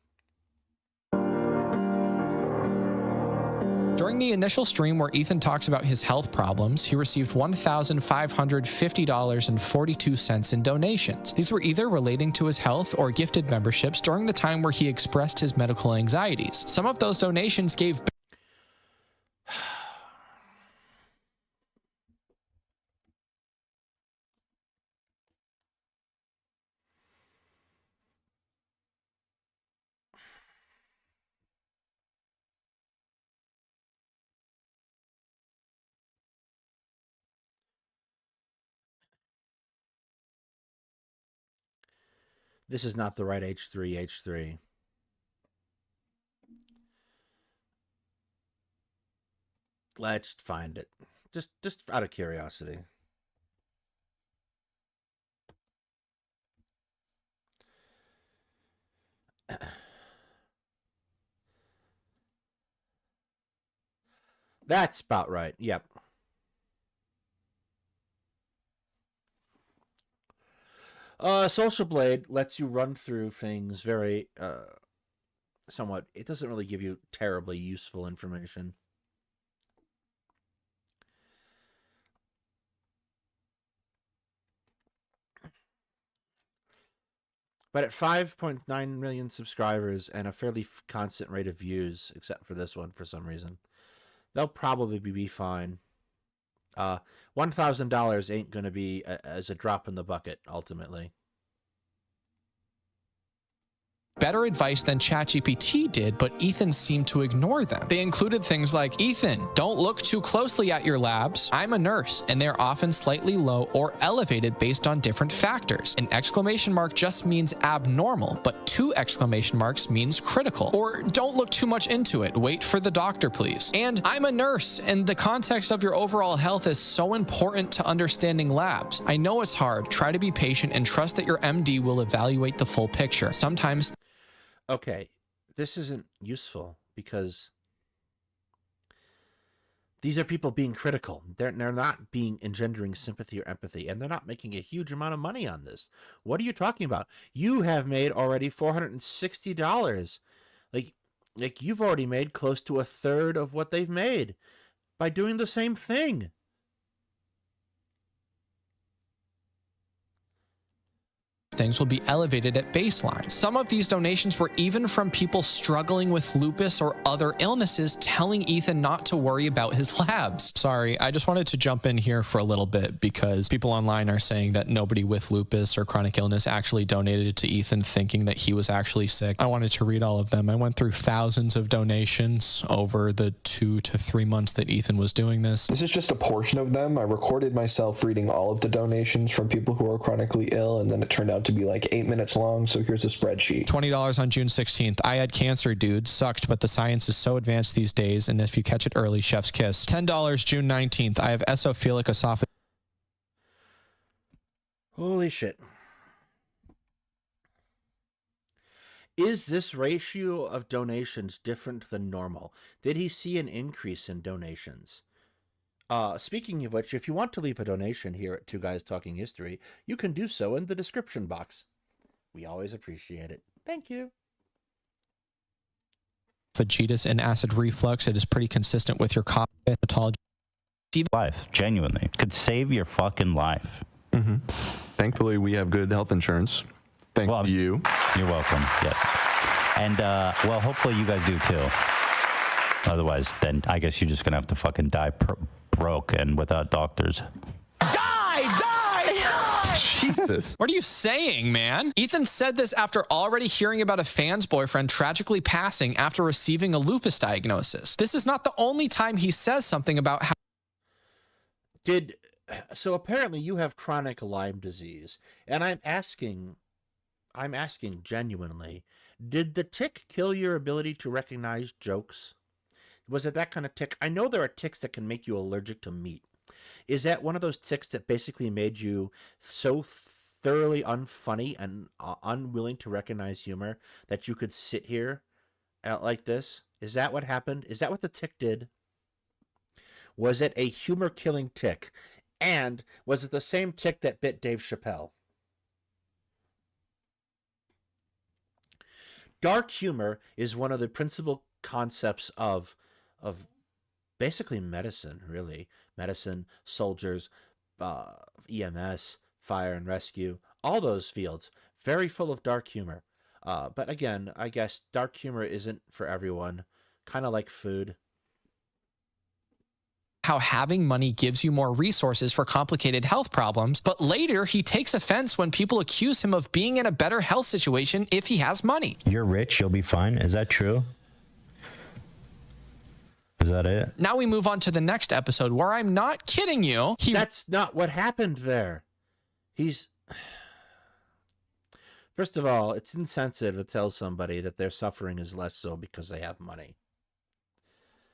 During the initial stream where Ethan talks about his health problems, he received $1,550.42 in donations. These were either relating to his health or gifted memberships during the time where he expressed his medical anxieties. Some of those donations gave This is not the right H3. Let's find it. Just out of curiosity. That's about right. Yep. Social Blade lets you run through things very somewhat. It doesn't really give you terribly useful information. But at 5.9 million subscribers and a fairly constant rate of views, except for this one for some reason, they'll probably be fine. $1,000 ain't going to be as a drop in the bucket, ultimately. better advice than ChatGPT did, but Ethan seemed to ignore them. They included things like, Ethan, don't look too closely at your labs. I'm a nurse, and they're often slightly low or elevated based on different factors. An exclamation mark just means abnormal, but 2 exclamation marks means critical. Or don't look too much into it. Wait for the doctor, please. And I'm a nurse, and the context of your overall health is so important to understanding labs. I know it's hard. Try to be patient and trust that your MD will evaluate the full picture. Sometimes... Okay, this isn't useful because these are people being critical. They're not engendering sympathy or empathy, and they're not making a huge amount of money on this. What are you talking about? You have made already $460. Like you've already made close to 1/3 of what they've made by doing the same thing. Things will be elevated at baseline. Some of these donations were even from people struggling with lupus or other illnesses telling Ethan not to worry about his labs. Sorry, I just wanted to jump in here for a little bit because people online are saying that nobody with lupus or chronic illness actually donated to Ethan thinking that he was actually sick. I wanted to read all of them. I went through thousands of donations over the 2 to 3 months that Ethan was doing this. This is just a portion of them. I recorded myself reading all of the donations from people who are chronically ill, and then it turned out to be like 8 minutes long, so here's a spreadsheet. $20 on June 16th. I had cancer, dude. Sucked, but the science is so advanced these days, and if you catch it early, chef's kiss. $10 June 19th. I have esophilic esophagus. Holy shit. Is this ratio of donations different than normal? Did he see an increase in donations? Speaking of which, if you want to leave a donation here at Two Guys Talking History, you can do so in the description box. We always appreciate it. Thank you. Esophagitis and acid reflux. It is pretty consistent with your hepatology. Life, genuinely. Could save your fucking life. Mm-hmm. Thankfully, we have good health insurance. Thank you. You're welcome, yes. And, well, hopefully you guys do too. Otherwise, then I guess you're just going to have to fucking die broke and without doctors. Die! Die! Die! Jesus. What are you saying, man? Ethan said this after already hearing about a fan's boyfriend tragically passing after receiving a lupus diagnosis. This is not the only time he says something about how... So apparently you have chronic Lyme disease, and I'm asking genuinely, did the tick kill your ability to recognize jokes? Was it that kind of tick? I know there are ticks that can make you allergic to meat. Is that one of those ticks that basically made you so thoroughly unfunny and unwilling to recognize humor that you could sit here like this? Is that what happened? Is that what the tick did? Was it a humor-killing tick? And was it the same tick that bit Dave Chappelle? Dark humor is one of the principal concepts of basically medicine, really. Medicine, soldiers, EMS, fire and rescue, all those fields, very full of dark humor. But again, I guess dark humor isn't for everyone, kind of like food. How having money gives you more resources for complicated health problems, but later he takes offense when people accuse him of being in a better health situation if he has money. You're rich, you'll be fine. Is that true? Is that it? Now we move on to the next episode where I'm not kidding you. That's not what happened there. First of all, it's insensitive to tell somebody that their suffering is less so because they have money.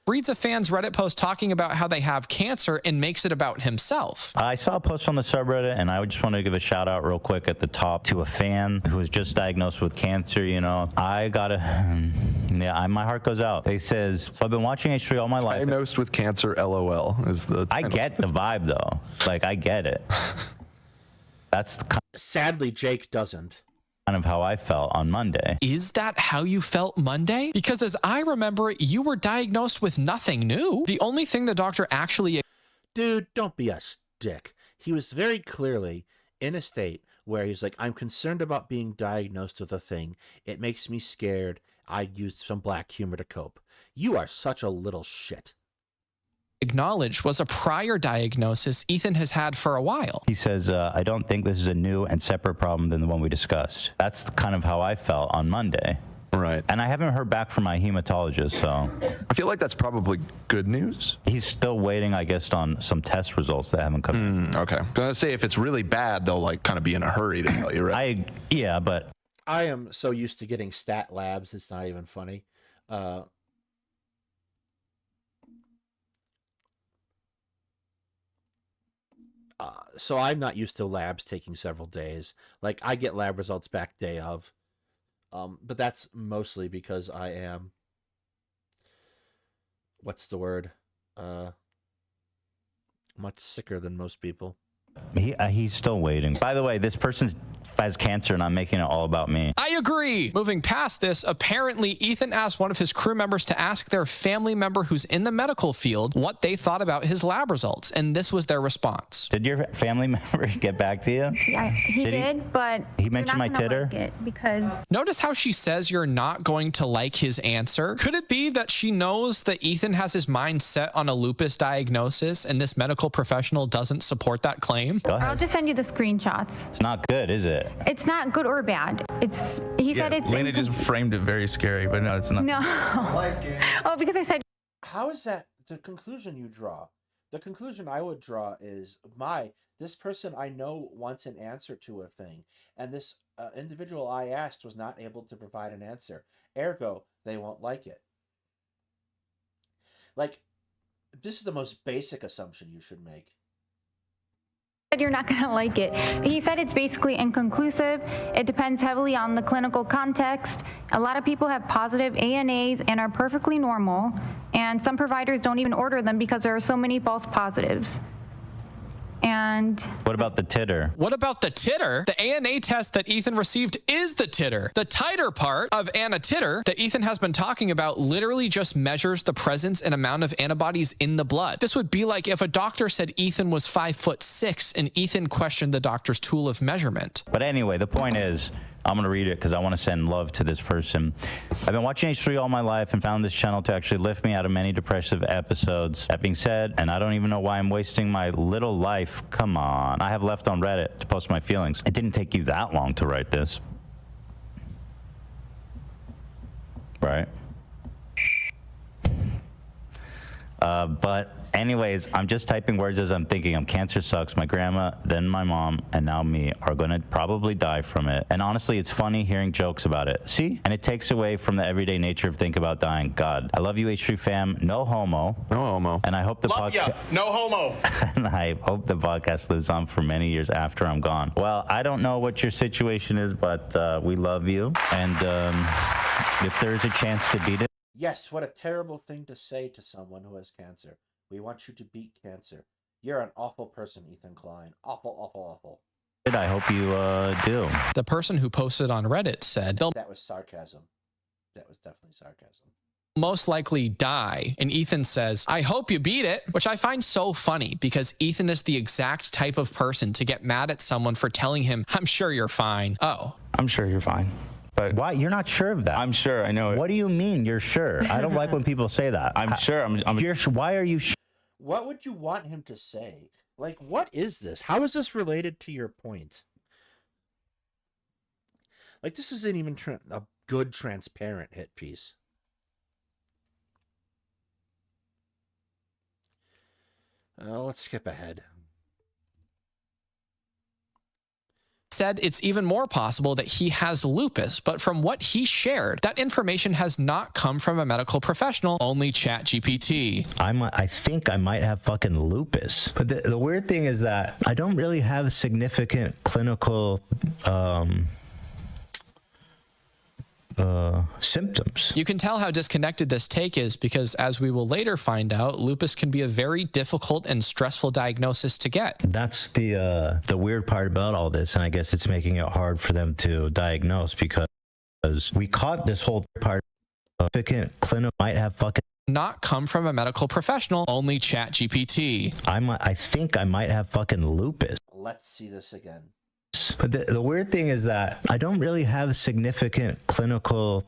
Reads a fan's Reddit post talking about how they have cancer and makes it about himself. I saw a post on the subreddit, and I just want to give a shout out real quick at the top to a fan who was just diagnosed with cancer. You know, my heart goes out. It says, I've been watching H3 all my life. Diagnosed with cancer, LOL is the title. I get the vibe though. Like, I get it. That's sadly Jake doesn't. Kind of how I felt on Monday. Is that how you felt Monday? Because as I remember it, you were diagnosed with nothing new. The only thing the doctor actually... Dude, don't be a dick. He was very clearly in a state where he's like, I'm concerned about being diagnosed with a thing. It makes me scared. I used some black humor to cope. You are such a little shit. Acknowledged was a prior diagnosis Ethan has had for a while. He says, I don't think this is a new and separate problem than the one we discussed. That's kind of how I felt on Monday. Right. And I haven't heard back from my hematologist, so... I feel like that's probably good news. He's still waiting, I guess, on some test results that haven't come in. Okay. Gonna say if it's really bad, they'll like kind of be in a hurry to tell you, right? Yeah, but... I am so used to getting stat labs, it's not even funny. So I'm not used to labs taking several days. Like, I get lab results back day of. But that's mostly because I am... What's the word? Much sicker than most people. He's still waiting. By the way, this person has cancer and I'm making it all about me. I agree. Moving past this, apparently Ethan asked one of his crew members to ask their family member who's in the medical field what they thought about his lab results, and this was their response. Did your family member get back to you? Yeah, he did, but he mentioned my titter? like it because... Notice how she says you're not going to like his answer? Could it be that she knows that Ethan has his mind set on a lupus diagnosis and this medical professional doesn't support that claim? I'll just send you the screenshots. It's not good, is it? It's not good or bad. He said it's... Lena just framed it very scary, but no, it's not. No. I like it. Oh, because I said... How is that the conclusion you draw? The conclusion I would draw is, this person I know wants an answer to a thing, and this individual I asked was not able to provide an answer. Ergo, they won't like it. Like, this is the most basic assumption you should make. You're not going to like it. He said it's basically inconclusive. It depends heavily on the clinical context. A lot of people have positive ANAs and are perfectly normal, and some providers don't even order them because there are so many false positives. And what about the titter? What about the titter? The ANA test that Ethan received is the titter. The titer part of Anna titter that Ethan has been talking about literally just measures the presence and amount of antibodies in the blood. This would be like if a doctor said Ethan was 5'6" and Ethan questioned the doctor's tool of measurement. But anyway, the point is, I'm going to read it because I want to send love to this person. I've been watching H3 all my life and found this channel to actually lift me out of many depressive episodes. That being said, and I don't even know why I'm wasting my little life. Come on. I have left on Reddit to post my feelings. It didn't take you that long to write this. Right? But anyways, I'm just typing words as I'm thinking. Cancer sucks. My grandma, then my mom, and now me are going to probably die from it. And honestly, it's funny hearing jokes about it. See? And it takes away from the everyday nature of think about dying. God, I love you, H3 fam. No homo. No homo. And I hope the podcast... No homo. And I hope the podcast lives on for many years after I'm gone. Well, I don't know what your situation is, but we love you. And if there's a chance to beat it... Yes, what a terrible thing to say to someone who has cancer. We want you to beat cancer. You're an awful person, Ethan Klein. Awful, awful, awful. I hope you do. The person who posted on Reddit said that was sarcasm. That was definitely sarcasm. Most likely die. And Ethan says, I hope you beat it, which I find so funny because Ethan is the exact type of person to get mad at someone for telling him, I'm sure you're fine. Oh. I'm sure you're fine. But why? You're not sure of that. I'm sure. I know it. What do you mean you're sure? I don't like when people say that. I'm sure. Why are you sure? What would you want him to say? Like, what is this? How is this related to your point? Like, this isn't even a good, transparent hit piece. Let's skip ahead. Said it's even more possible that he has lupus, but from what he shared, that information has not come from a medical professional, only ChatGPT. I think I might have fucking lupus. But the weird thing is that I don't really have significant clinical symptoms. You can tell how disconnected this take is because, as we will later find out, lupus can be a very difficult and stressful diagnosis to get. That's the weird part about all this, and I guess it's making it hard for them to diagnose because we caught this whole part of clinical might have fucking not come from a medical professional, only ChatGPT. I think I might have fucking lupus. Let's see this again. But the weird thing is that I don't really have significant clinical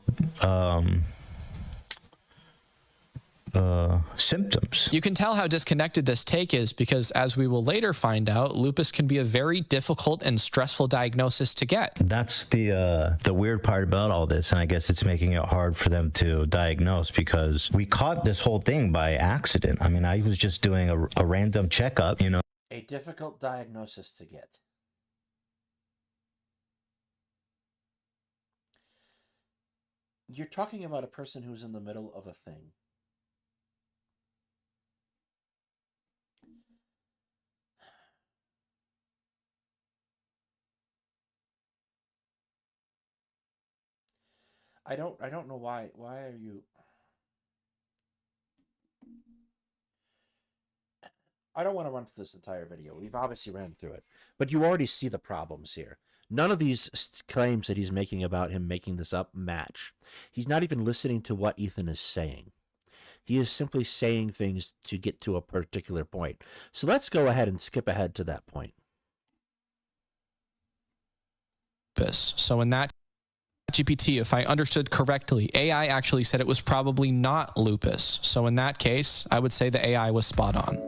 symptoms. You can tell how disconnected this take is because, as we will later find out, lupus can be a very difficult and stressful diagnosis to get. That's the weird part about all this, and I guess it's making it hard for them to diagnose because we caught this whole thing by accident. I mean, I was just doing a random checkup, you know. A difficult diagnosis to get. You're talking about a person who's in the middle of a thing. I don't know why are you... I don't want to run through this entire video. We've obviously ran through it, but you already see the problems here. None of these claims that he's making about him making this up match. He's not even listening to what Ethan is saying. He is simply saying things to get to a particular point. So let's go ahead and skip ahead to that point. So in that GPT, if I understood correctly, AI actually said it was probably not lupus. So in that case, I would say the AI was spot on.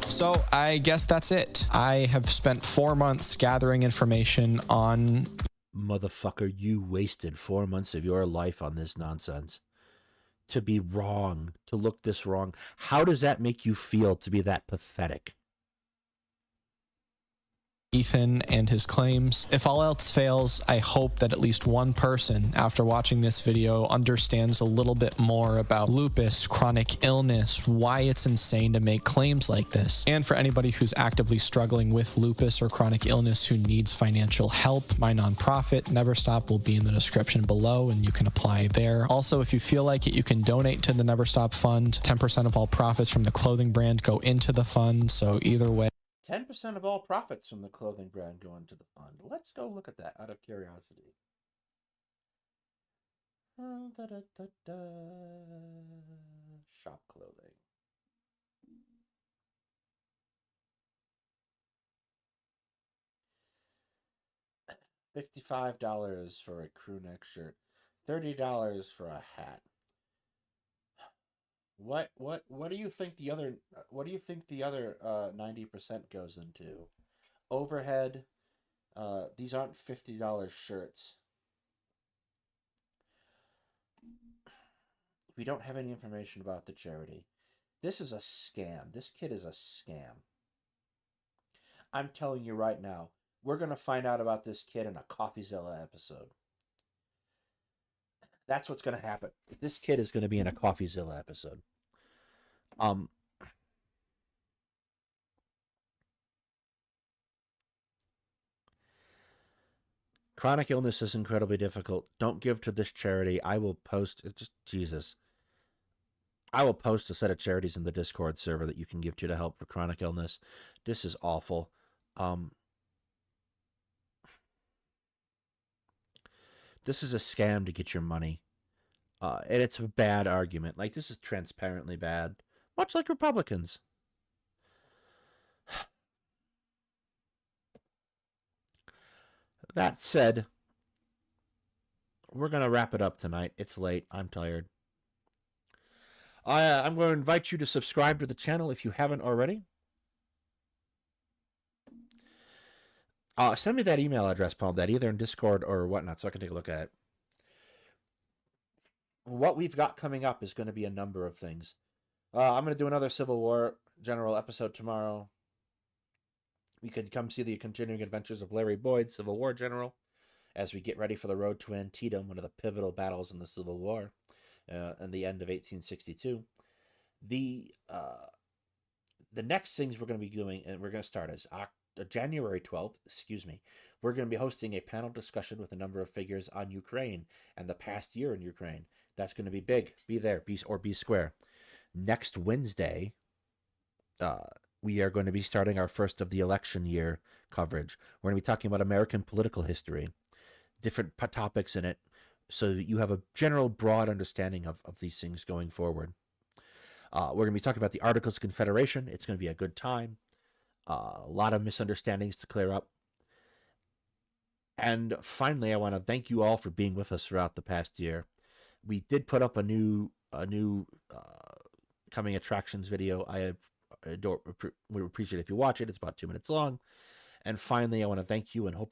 So I guess that's it. I have spent 4 months gathering information on... Motherfucker, you wasted 4 months of your life on this nonsense. To be wrong, to look this wrong. How does that make you feel to be that pathetic? Ethan and his claims. If all else fails, I hope that at least one person after watching this video understands a little bit more about lupus, chronic illness, why it's insane to make claims like this. And for anybody who's actively struggling with lupus or chronic illness who needs financial help, my nonprofit, Never Stop, will be in the description below and you can apply there. Also, if you feel like it, you can donate to the Never Stop Fund. 10% of all profits from the clothing brand go into the fund, so either way. 10% of all profits from the clothing brand go into the fund. Let's go look at that out of curiosity. Shop clothing. $55 for a crew neck shirt. $30 for a hat. What do you think the other 90% goes into? Overhead. These aren't $50 shirts. We don't have any information about the charity. This is a scam. This kid is a scam. I'm telling you right now, we're going to find out about this kid in a CoffeeZilla episode. That's what's going to happen. This kid is going to be in a CoffeeZilla episode. Chronic illness is incredibly difficult. Don't give to this charity. I will post, just Jesus. I will post a set of charities in the Discord server that you can give to help for chronic illness. This is awful. This is a scam to get your money. And it's a bad argument. Like, this is transparently bad. Much like Republicans. That said, we're going to wrap it up tonight. It's late. I'm tired. I'm going to invite you to subscribe to the channel if you haven't already. Send me that email address, Paul, that either in Discord or whatnot, so I can take a look at it. What we've got coming up is going to be a number of things. I'm going to do another Civil War General episode tomorrow. You can come see the continuing adventures of Larry Boyd, Civil War General, as we get ready for the road to Antietam, one of the pivotal battles in the Civil War, and the end of 1862. The next things we're going to be doing, and we're going to start as January 12th, we're going to be hosting a panel discussion with a number of figures on Ukraine and the past year in Ukraine. That's going to be big. Be there, be square. Next Wednesday, we are going to be starting our first of the election year coverage. We're going to be talking about American political history, different topics in it, so that you have a general broad understanding of these things going forward. We're going to be talking about the Articles of Confederation. It's going to be a good time. A lot of misunderstandings to clear up. And finally, I want to thank you all for being with us throughout the past year. We did put up a new coming attractions video. I would appreciate it if you watch it. It's about 2 minutes long. And finally, I want to thank you and hope